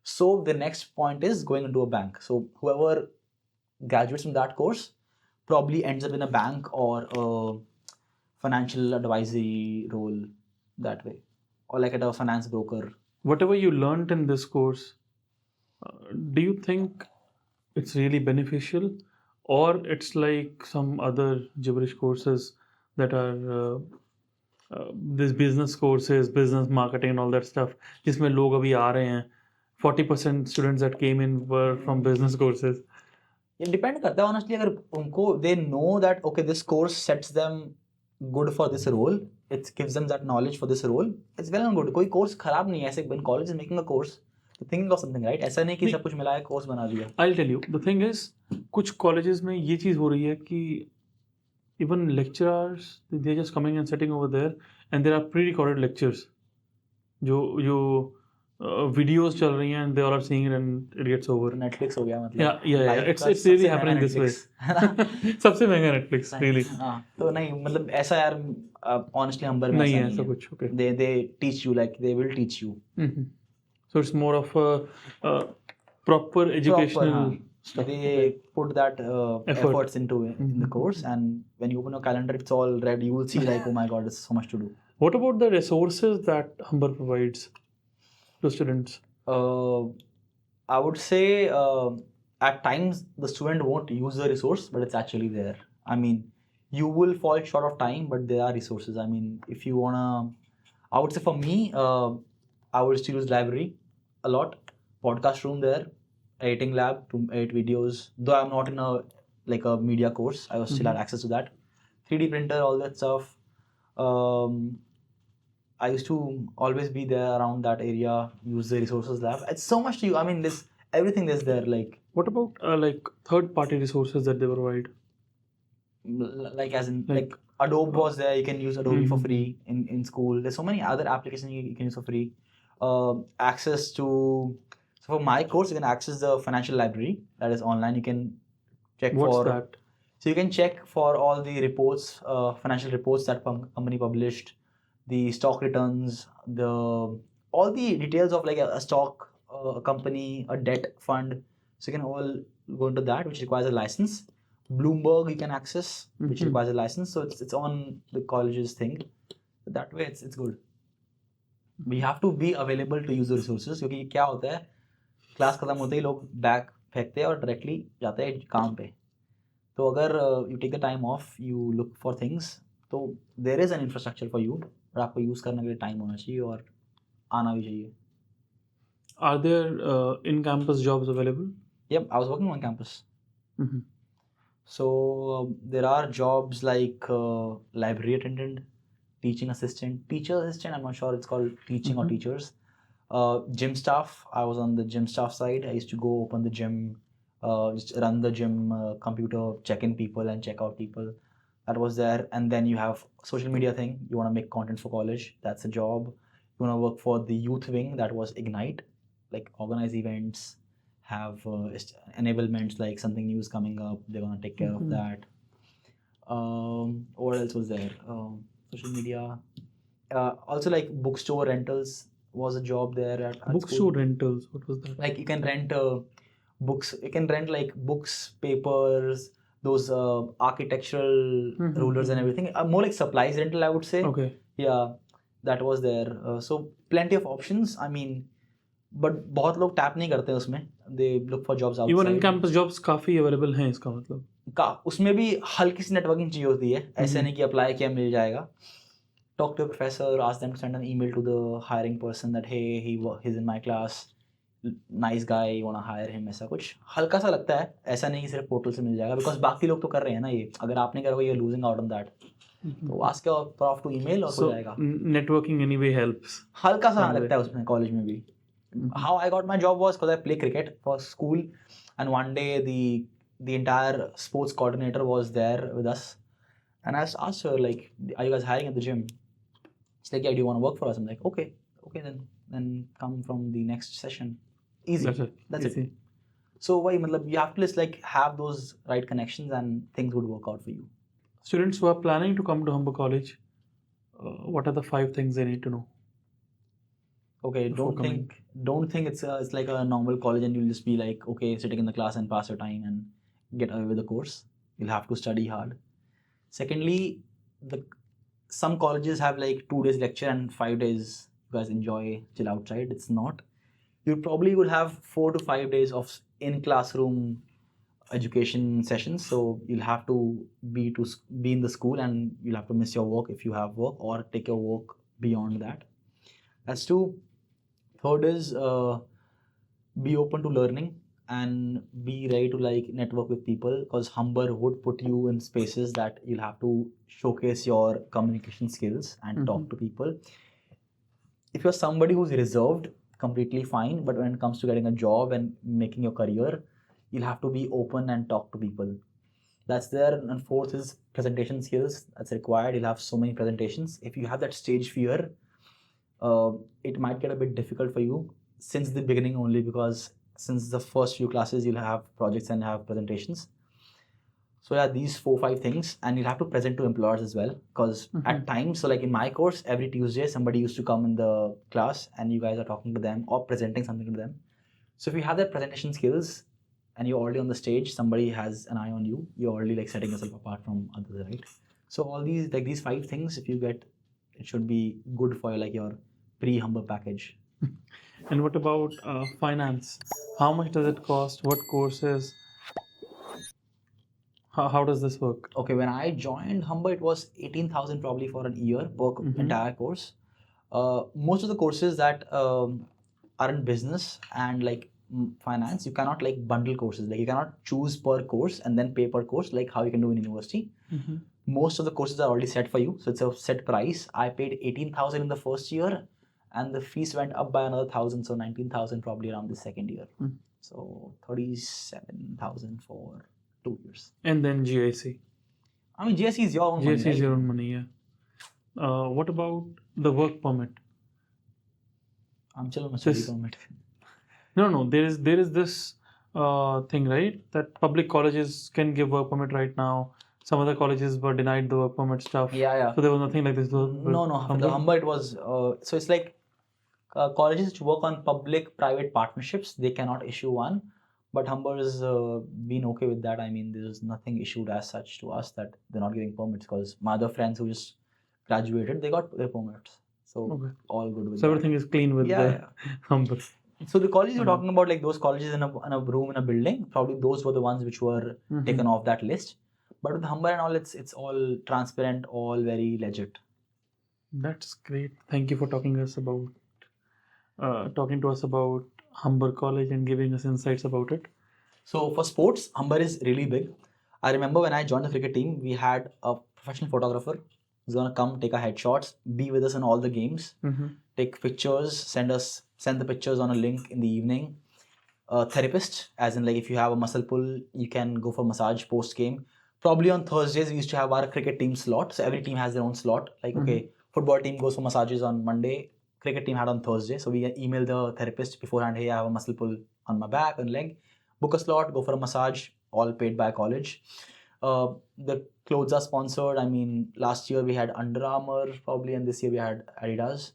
B: So the next point is going into a bank. So whoever graduates from that course probably ends up in a bank or a financial advisory role that way. or like at a finance broker.
A: Whatever you learned in this course, do you think it's really beneficial, or it's like some other gibberish courses that are this business courses, business marketing and all that stuff, जिसमें लोग अभी आ रहे हैं 40% students that came in were from business courses.
B: It depend करता है honestly. अगर उनको they know that okay this course sets them good for this role, it gives them that knowledge for this role, it's well and good. कोई course खराब नहीं है ऐसे. When college is making a course, they're thinking of something, right? ऐसा नहीं कि सब कुछ मिलाया course बना दिया.
A: I'll tell you, the thing is, कुछ colleges में ये चीज़ हो रही है कि even lecturers, they're just coming and sitting over there and there are pre-recorded lectures जो videos चल रही हैं and they all are seeing it and it gets over.
B: Netflix हो गया मतलब.
A: Yeah.
B: Life
A: It's
B: का
A: it's really
B: सबसे
A: happening
B: महंगा
A: this way.
B: Netflix.
A: सबसे महंगा Netflix really.
B: हाँ तो नहीं मतलब ऐसा यार honestly Humber में
A: नहीं
B: ऐसा
A: है
B: नहीं
A: ऐसा
B: है.
A: कुछ. Okay.
B: They teach you, like they will teach you.
A: Mhm. So it's more of a proper educational
B: हाँ.
A: stuff.
B: They put that efforts into it in the
A: Mhm.
B: course, and when you open your calendar, it's all red. You will see like, oh my god, there's so much to do.
A: What about the resources that Humber provides to students?
B: I would say at times the student won't use the resource, but it's actually there. I mean, you will fall short of time, but there are resources. I mean, if you wanna, I would say for me, I would still use library a lot. Podcast room there, editing lab to edit videos. Though I'm not in a like a media course, I was still had access to that. 3D printer, all that stuff. I used to always be there around that area, use the resources lab. It's so much to you. I mean, this everything is there. Like
A: What about like third-party resources that they provide?
B: like as in like Adobe was there. You can use Adobe for free in school. There's so many other applications you can use for free. Access to, so for my course, you can access the financial library that is online. You can check
A: What's
B: for
A: that?
B: So you can check for all the reports, financial reports that company published, the stock returns, all the details of like a stock, a company, a debt fund. So you can all go into that, which requires a license. Bloomberg you can access, which requires a license. So it's on the college's thing. But that way it's good. We have to be available to use the resources, क्योंकि क्या होता है class खत्म होते ही लोग bag फेंकते हैं और डायरेक्टली जाते हैं काम पे. तो अगर you take the time off, you look for things, तो there is an infrastructure for you, और आपको यूज़ करने के लिए टाइम होना चाहिए और आना भी चाहिए.
A: Are there in-campus jobs available?
B: Yep, I was working on campus.
A: Mhm.
B: So there are jobs like library attendant, teaching assistant, teacher assistant. I'm not sure it's called teaching or teachers. Gym staff. I was on the gym staff side. I used to go open the gym, just run the gym computer, check in people and check out people. That was there. And then you have social media thing. You want to make content for college. That's a job. You want to work for the youth wing. That was Ignite. Like organize events, have enablements, like something new is coming up. They're going to take care of that. What else was there? Social media. Also like bookstore rentals was a job there at
A: Bookstore
B: school.
A: rentals. What was that?
B: Like you can rent books. You can rent like books, papers, those architectural rulers and everything. More like supplies rental, I would say.
A: Okay.
B: Yeah, that was there. So plenty of options. I mean, but बहुत लोग tap नहीं करते हैं उसमें. They look for jobs outside.
A: Even in-campus jobs काफी available हैं इसका मतलब.
B: उसमें भी हल्की सी नेटवर्किंग चाहिए होती है. ऐसे नहीं कि अप्लाई किया मिल जाएगा. Talk to a professor, ask them to send an email to the hiring person that hey, he's in my class, nice guy, you wanna hire him. ऐसा कुछ हल्का सा लगता है. ऐसा नहीं कि सिर्फ पोर्टल से मिल जाएगा, because बाकी लोग तो कर रहे हैं ना ये. अगर आप नहीं करोगे, you're losing out on that. तो ask your prof to email और हो जाएगा.
A: Networking anyway helps.
B: हल्का सा लगता है उसमें कॉलेज में भी. How I got my job was because I play cricket for school, and one day the entire sports coordinator was there with us, and I asked her like, "Are you guys hiring at the gym?" She's like, "Yeah, do you want to work for us?" I'm like, "Okay, then come from the next session." Easy. That's it. So why, matlab, you have to just like have those right connections, and things would work out for you.
A: Students who are planning to come to Humber College, what are the 5 things they need to know?
B: Okay, don't think it's like a normal college and you'll just be like, okay, sitting in the class and pass your time and get away with the course. You'll have to study hard. Secondly, some colleges have like 2 days lecture and 5 days you guys enjoy chill outside. It's not. You probably would have 4 to 5 days of in classroom education sessions. So you'll have to be in the school, and you'll have to miss your work if you have work, or take your work beyond that. That's two. Third is be open to learning and be ready to like network with people, because Humber would put you in spaces that you'll have to showcase your communication skills and talk to people. If you're somebody who's reserved, completely fine, but when it comes to getting a job and making your career, you'll have to be open and talk to people. That's there. And fourth is presentation skills. That's required. You'll have so many presentations. If you have that stage fear, it might get a bit difficult for you since the beginning, only because since the first few classes you'll have projects and have presentations. So yeah, these 4-5 things, and you'll have to present to employers as well, because at times, so like in my course, every Tuesday somebody used to come in the class and you guys are talking to them or presenting something to them. So if you have that presentation skills and you're already on the stage, somebody has an eye on you, you're already like setting yourself apart from others, right? So all these, like these 5 things, if you get, it should be good for like your pre-Humber package.
A: And what about finance? How much does it cost? What courses? How does this work?
B: Okay, when I joined Humber, it was 18,000 probably for an year per entire course. Most of the courses that are in business and like finance, you cannot like bundle courses. Like you cannot choose per course and then pay per course like how you can do in university. Most of the courses are already set for you, so it's a set price. I paid 18,000 in the first year, and the fees went up by another 1,000, so 19,000 probably around the second year. So 37,000 for 2 years.
A: And then GIC.
B: I mean, GIC is your own money.
A: GIC is your own money, yeah. What about the work permit?
B: I'm still on a study permit.
A: No. There is this thing, right? That public colleges can give work permit right now. Some other colleges were denied the work permit stuff.
B: Yeah.
A: So there was nothing like this.
B: No. The Humber, it was so it's like colleges which work on public-private partnerships, they cannot issue one. But Humber has been okay with that. I mean, there's nothing issued as such to us that they're not giving permits, because my other friends who just graduated, they got their permits. So all good with
A: so everything is clean with the Humber.
B: So the colleges you're talking about, like those colleges in a room in a building, probably those were the ones which were taken off that list. But with Humber and all, it's all transparent, all very legit.
A: That's great. Thank you for talking to us about Humber College and giving us insights about it.
B: So for sports, Humber is really big. I remember when I joined the cricket team, we had a professional photographer who's gonna come take our headshots, be with us in all the games, take pictures, send the pictures on a link in the evening. A therapist, as in like if you have a muscle pull, you can go for massage post game. Probably on Thursdays we used to have our cricket team slot. So every team has their own slot. Like okay, football team goes for massages on Monday. Cricket team had on Thursday, so we email the therapist beforehand, hey, I have a muscle pull on my back and leg, book a slot, go for a massage, all paid by college. The clothes are sponsored. I mean, last year we had Under Armour probably, and this year we had Adidas.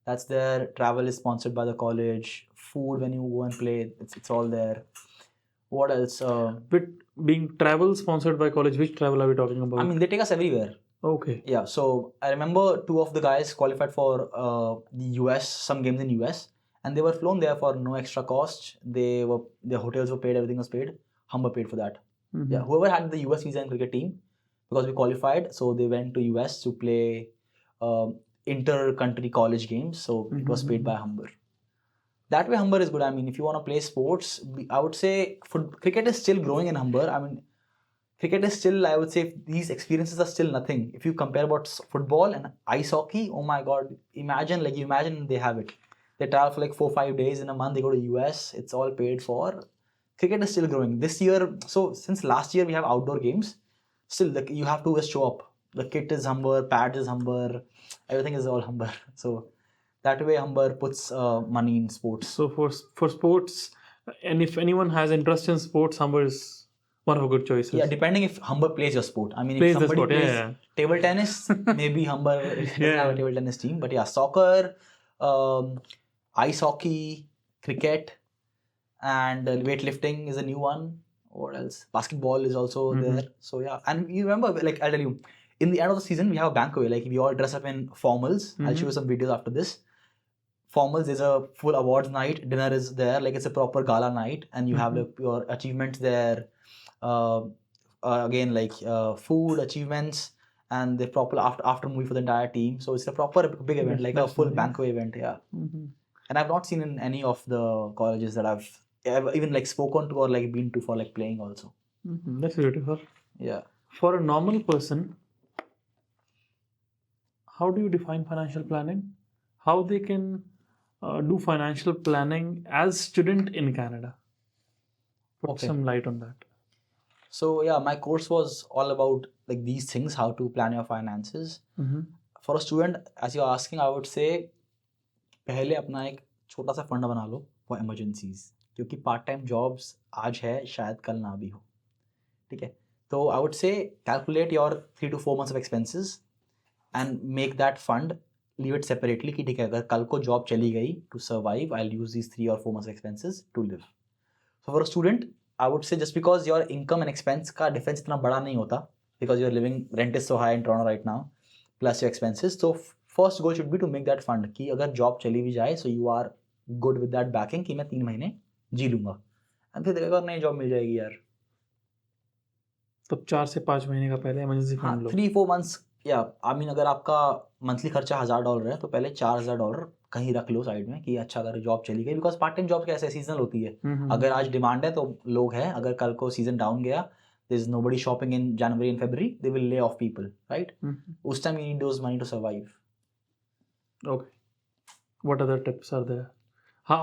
B: That's there. Travel is sponsored by the college. Food when you go and play, it's all there. What else?
A: With being travel sponsored by college, which travel are we talking about?
B: I mean, they take us everywhere.
A: Okay.
B: Yeah, so I remember 2 of the guys qualified for the US, some games in US, and they were flown there for no extra cost. Their hotels were paid, everything was paid. Humber paid for that. Yeah, whoever had the US visa and cricket team, because we qualified, so they went to US to play inter-country college games. So it was paid by Humber. That way, Humber is good. I mean, if you want to play sports, I would say cricket is still growing in Humber. I mean, cricket is still, I would say, these experiences are still nothing. If you compare about football and ice hockey, oh my God, imagine they have it. They travel for like 4-5 days in a month, they go to US, it's all paid for. Cricket is still growing. This year, so since last year we have outdoor games, still you have to just show up. The kit is Humber, pad is Humber, everything is all Humber. So that way Humber puts money in sports.
A: So for sports, and if anyone has interest in sports, Humber is one of a good choices.
B: Yeah, depending if Humber plays your sport. I mean, if somebody plays table tennis, maybe Humber doesn't have a table tennis team. But yeah, soccer, ice hockey, cricket, and weightlifting is a new one. What else? Basketball is also there. So yeah, and you remember, like I'll tell you, in the end of the season we have a banquet. Like we all dress up in formals. I'll show you some videos after this. formals, there's a full awards night, dinner is there, like it's a proper gala night, and you have like your achievements there. Again, like food achievements, and the proper after movie for the entire team. So it's a proper big event, like a full banquet event. Yeah. And I've not seen in any of the colleges that I've ever even like spoken to or like been to for like playing also.
A: That's beautiful.
B: Yeah.
A: For a normal person, how do you define financial planning? How they can do financial planning as student in Canada? Put some light on that.
B: So yeah, my course was all about like these things, how to plan your finances. For a student, as you're asking, I would say पहले अपना एक छोटा सा fund बना लो for emergencies, क्योंकि part time jobs आज है, शायद कल ना भी हो. ठीक है, तो I would say calculate your 3 to 4 months of expenses and make that fund, leave it separately कि ठीक है अगर कल को जॉब चली गई to survive, I will use these 3 or 4 months of expenses to live. So for a student I would say just because your income and expense का difference इतना बड़ा नहीं होता, because your living rent is so high in Toronto right now plus your expenses. तो first goal should be to make that fund कि अगर job चली भी जाए so you are good with that backing कि मैं 3 महीने जी लूंगा, एंड फिर देखा नई जॉब मिल जाएगी यार.
A: तो 4 से 5 महीने का पहले इमरजेंसी फंड लो.
B: 3-4 months या आई मीन अगर आपका मंथली खर्चा $1,000 है तो पहले $4,000 कहीं रख लो साइड में कि अच्छा अगर जॉब चली गई, बिकॉज पार्ट टाइम जॉब कैसे सीजनल होती है. अगर आज डिमांड है तो लोग हैं, अगर कल को सीजन डाउन गया, there is nobody shopping in January and February, they will lay off people, right? उस time you need those money to survive.
A: Okay. What other tips are there?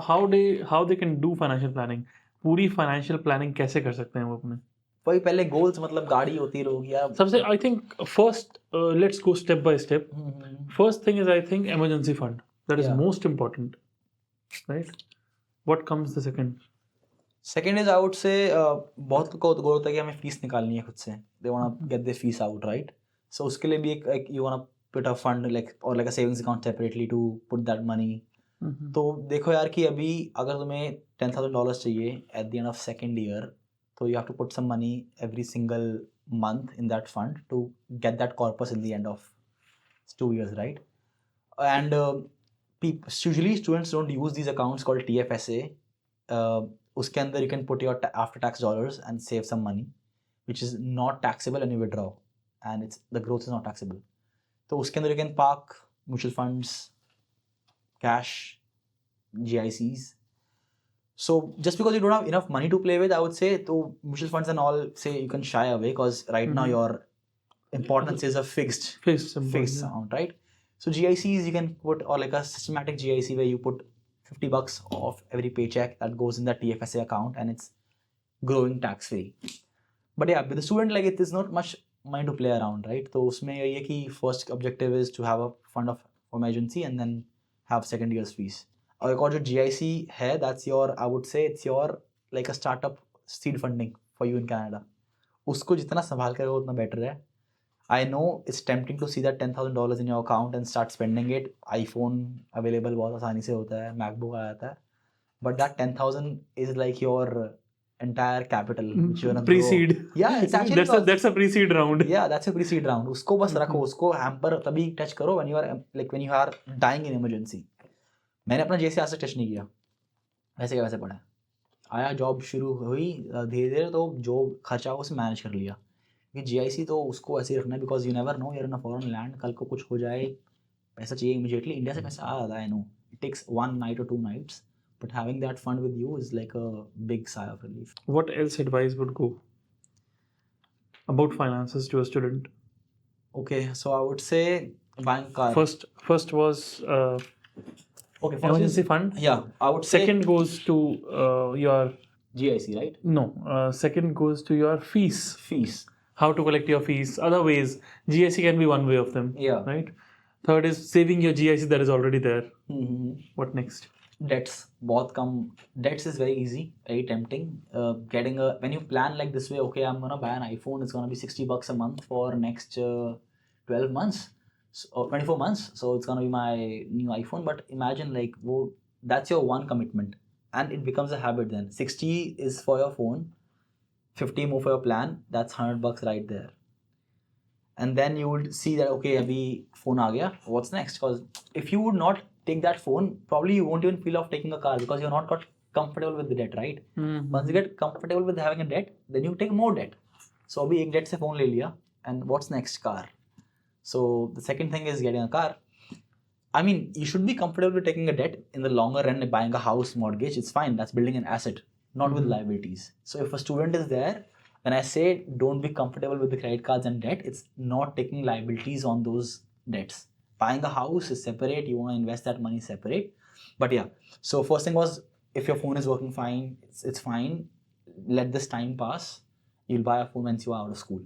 A: How they can do financial planning? पूरी financial planning कैसे कर सकते हैं वो अपने?
B: वही पहले goals, मतलब गाड़ी होती है लोग यार.
A: सबसे I think first let's go step by step. First thing is I think emergency fund. That is most important, right? What comes the second?
B: Second is I would say बहुत को गोल होता है कि हमें फीस निकालनी है खुद से. They want to get their fees out, right? So उसके लिए भी एक you want to put a fund like or like a savings account separately to put that money. तो देखो यार कि अभी अगर तुम्हें $10,000 चाहिए at the end of second year, तो you have to put some money every single month in that fund to get that corpus in the end of 2 years, right? And usually students don't use these accounts called TFSA. उसके अंदर you can put your after tax dollars and save some money, which is not taxable when you withdraw, and the growth is not taxable. तो उसके अंदर you can park mutual funds, cash, GICs. So just because you don't have enough money to play with, I would say, so mutual funds and all, say you can shy away because right now your importance is a fixed amount, right? So GICs you can put, or like a systematic GIC where you put $50 of every paycheck that goes in that TFSA account and it's growing tax free. But yeah, with the student, like it is not much money to play around, right? So उसमें ये है कि first objective is to have a fund of emergency and then have second year's fees. और एक और जो GIC है, that's your, I would say it's your like a startup seed funding for you in Canada. उसको जितना संभाल कर रखो उतना better है. I know it's tempting to see that $10,000 in your account and start spending it. iPhone available बहुत आसानी से होता है, MacBook आ जाता है. But that 10,000 is like your entire capital which you wanna
A: pre-seed.
B: Yeah, it's actually
A: that's a pre-seed round.
B: Yeah, that's a pre-seed round. उसको बस रखो, उसको hamper तभी touch करो when you are dying in emergency. मैंने अपना जैसे आज तक टच नहीं किया, वैसे क्या वैसे पड़ा है. आया जॉब शुरू हुई धीरे धीरे तो जो खर्चा हो उसे मैनेज कर लिया. क्योंकि GIC तो उसको ऐसे ही रखना है because you never know, you're in a foreign land, कल को कुछ हो जाए, पैसा चाहिए इमीडिएटली. इंडिया से पैसा आ जाता है, no it takes 1 night or 2 nights, but having that fund with you is like a big sigh of relief.
A: What else advice would go about finances to a student?
B: Okay, so I would say buying car.
A: First was
B: okay, first
A: emergency fund.
B: Yeah, I would say
A: second goes to your
B: GIC, right?
A: No, second goes to your fees. How to collect your fees, other ways. GIC can be one way of them.
B: Yeah.
A: Right? Third is saving your GIC that is already there. What next?
B: Debts. बहुत कम. Debts is very easy, very tempting. When you plan like this way, okay, I'm gonna buy an iPhone, it's gonna be $60 a month for next 12 months or 24 months. So it's gonna be my new iPhone. But imagine like, that's your one commitment. And it becomes a habit then. 60 is for your phone. 50 more for your plan, that's $100 right there. And then you would see that, okay, abhi phone aa gaya, what's next? Because if you would not take that phone, probably you won't even feel of taking a car because you're not got comfortable with the debt, right? Once you get comfortable with having a debt, then you take more debt. So abhi ek debt se phone le liya, and what's next? Car. So the second thing is getting a car. I mean, you should be comfortable with taking a debt in the longer run, buying a house mortgage. It's fine. That's building an asset, not with liabilities. So if a student is there, when I say don't be comfortable with the credit cards and debt, it's not taking liabilities on those debts. Buying a house is separate. You want to invest that money separate. But yeah, so first thing was, if your phone is working fine, it's fine. Let this time pass. You'll buy a phone once you are out of school.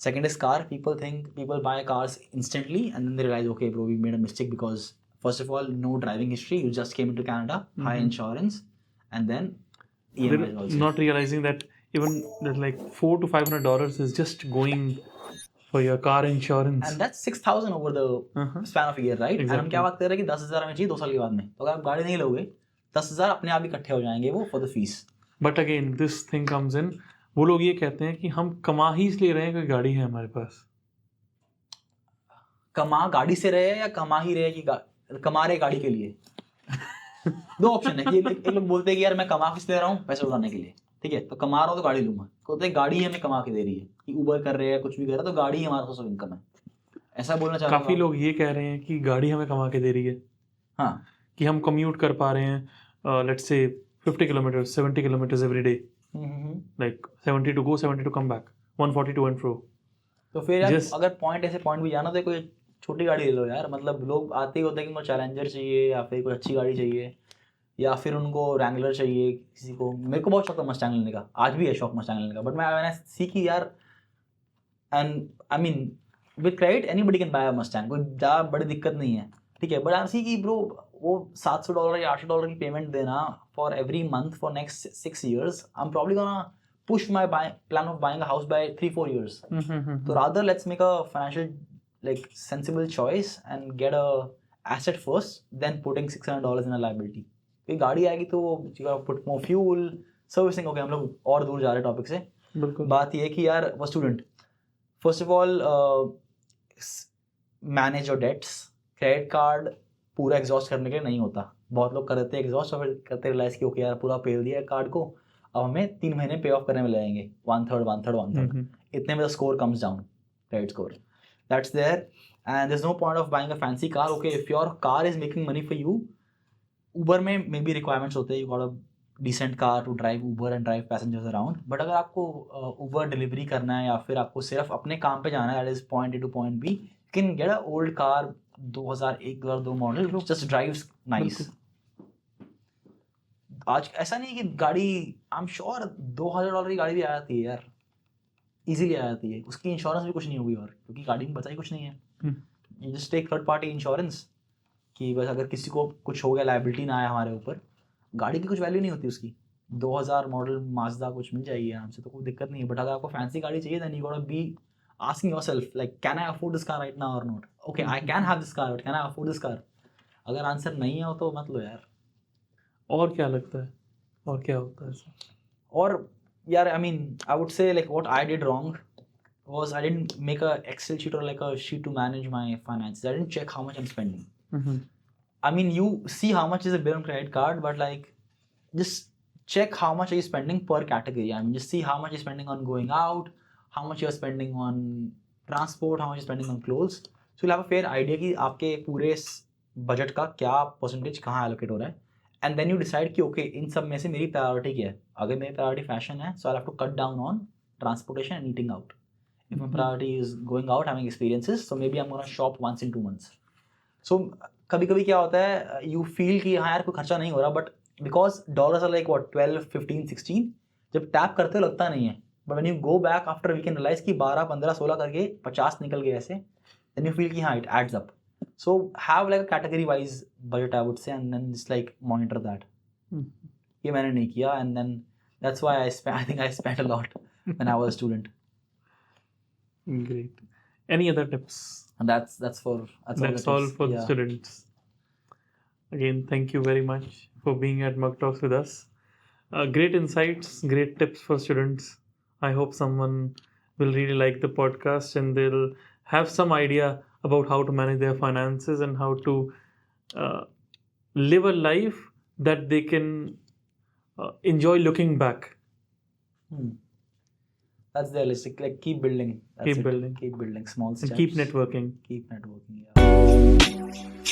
B: Second is car. People buy cars instantly and then they realize, okay, bro, we made a mistake because first of all, no driving history. You just came into Canada, high insurance, and then EMI also.
A: Not realizing that even that like $400 to $500 is just going for your car insurance.
B: And that's 6,000 over the span of a year, right?
A: Exactly.
B: And हम क्या बात कर रहे हैं कि 10,000 हमें चाहिए 2 साल के बाद में. तो अगर आप गाड़ी नहीं लोगे, 10,000 अपने आप ही इकट्ठे हो जाएंगे वो for the fees.
A: But again, this thing comes in. वो लोग ये कहते हैं कि हम कमा ही इसलिए रहे हैं कोई गाड़ी है हमारे पास.
B: कमा गाड़ी से रहे या कमा ही रहे कि कमा रहे गाड़ी के लिए. दो ऑप्शन है कि एक लोग बोलते हैं कि यार मैं कमा किस ले रहा हूँ पैसे उड़ाने के लिए, ठीक है, तो कमा रहा हूँ तो गाड़ी लूंगा. कहते हैं गाड़ी हमें कमा के दे रही है, कि उबर कर रहे हैं कुछ भी कर रहा है तो गाड़ी हमारा सोर्स ऑफ इनकम है. ऐसा बोलना चाहता हूँ.
A: काफी लोग ये कह रहे हैं कि गाड़ी हमें कमा के दे रही है.
B: हाँ,
A: कि हम कम्यूट कर पा रहे हैं let's say 50 kilometre 70 kilometre every day, like 70 to go 70 to come back, 140 to and fro.
B: तो फिर यार अगर पॉइंट ऐसे पॉइंट भी जाना तो कोई छोटी गाड़ी ले लो यार. मतलब लोग आते ही होते हैं कि उनको चैलेंजर चाहिए या फिर कोई अच्छी गाड़ी चाहिए या फिर उनको रैंगलर चाहिए. किसी को, मेरे को बहुत शौक है मस्टैंग लेने का, आज भी है शौक मस्टैंग लेने का, बट मैंने सीखी यार. And I mean with credit anybody can buy a Mustang, कोई ज़्यादा बड़ी दिक्कत नहीं है, ठीक है. बट आई सी कि ब्रो वो $700 या $800 की पेमेंट देना for every month for next 6 years, I am probably gonna push my plan of buying a house by 3-4 years. तो rather let's make a financial like sensible choice and get a asset first, then putting $600 in a liability. कोई गाड़ी आएगी तो you gotta put more fuel, servicing. Okay, हम लोग और दूर जा रहे हैं टॉपिक से.
A: बिल्कुल.
B: बात ये है कि यार वो student first of all manage your debts. Credit card पूरा एग्जॉस्ट करने के लिए नहीं होता. बहुत लोग करते हैं एग्जॉस्ट और फिर करते रियलाइज कि ओके यार पूरा पे दिया कार्ड को, अब हमें 3 महीने पे ऑफ करने में लगेंगे, 1/3. इतने में the score comes down, credit score. That's there, and there's no point of buying a fancy car. Okay, if your car is making money for you, Uber में maybe requirements होते हैं, you got a decent car to drive Uber and drive passengers around. But अगर आपको Uber delivery करना है या फिर आपको सिर्फ अपने काम पे जाना है, that is point A to point B, you can get a old car 2001-2002 model which just drives nice. आज ऐसा नहीं कि गाड़ी, आई एम श्योर $2,000 की गाड़ी भी आ जाती है यार, इजीली आ जाती है. उसकी इंश्योरेंस भी कुछ नहीं होगी और क्योंकि गाड़ी में बचा ही कुछ नहीं है. You just take third party insurance कि बस अगर किसी को कुछ हो गया, लाइबिलिटी ना आए हमारे ऊपर, गाड़ी की कुछ वैल्यू नहीं होती उसकी. 2000 मॉडल माजदा कुछ मिल जाएगी आराम से, तो कोई दिक्कत नहीं है. बट अगर आपको फैंसी गाड़ी चाहिए then you gotta be asking yourself like can I afford this car right now और not. Okay, I can have this car but can I afford this car. अगर आंसर नहीं है तो मत लो यार.
A: और क्या लगता है, और क्या होता है ऐसा?
B: और yeah, I mean, I would say like what I did wrong was I didn't make a Excel sheet or like a sheet to manage my finances. I didn't check how much I'm spending. I mean, you see how much is a bill on credit card, but like just check how much are you spending per category. I mean, just see how much you're spending on going out, how much you're spending on transport, how much you're spending on clothes. So you'll have a fair idea कि आपके पूरे budget का क्या percentage कहाँ allocate हो रहा है. And then you decide कि ओके इन सब में से मेरी प्रायोरिटी क्या है. अगर मेरी प्रायोरिटी फैशन है, so I have to cut down on transportation and eating out. If my priority is going out, having experiences, so maybe I am gonna shop once in 2 months. So कभी कभी क्या होता है, you feel कि हाँ यार कोई खर्चा नहीं हो रहा, but because dollars are like what 12, 15, 16, जब टैप करते हो लगता नहीं है. But when you go back after we can realize कि 12, 15, 16 करके 50 निकल गए ऐसे, देन यू फील कि हाँ it adds up. So have like a category wise budget, I would say, and then just like monitor that. ये मैंने नहीं किया, and then that's why I think I spent a lot when I was a student.
A: Great. Any other tips?
B: And that's all
A: for the students. Again, thank you very much for being at Mug Talks with us. Great insights, great tips for students. I hope someone will really like the podcast and they'll have some idea about how to manage their finances and how to live a life that they can enjoy looking back.
B: That's the realistic. Like keep building. That's
A: Keep
B: it.
A: building.
B: Keep building small steps.
A: And keep networking.
B: Keep networking. Yeah.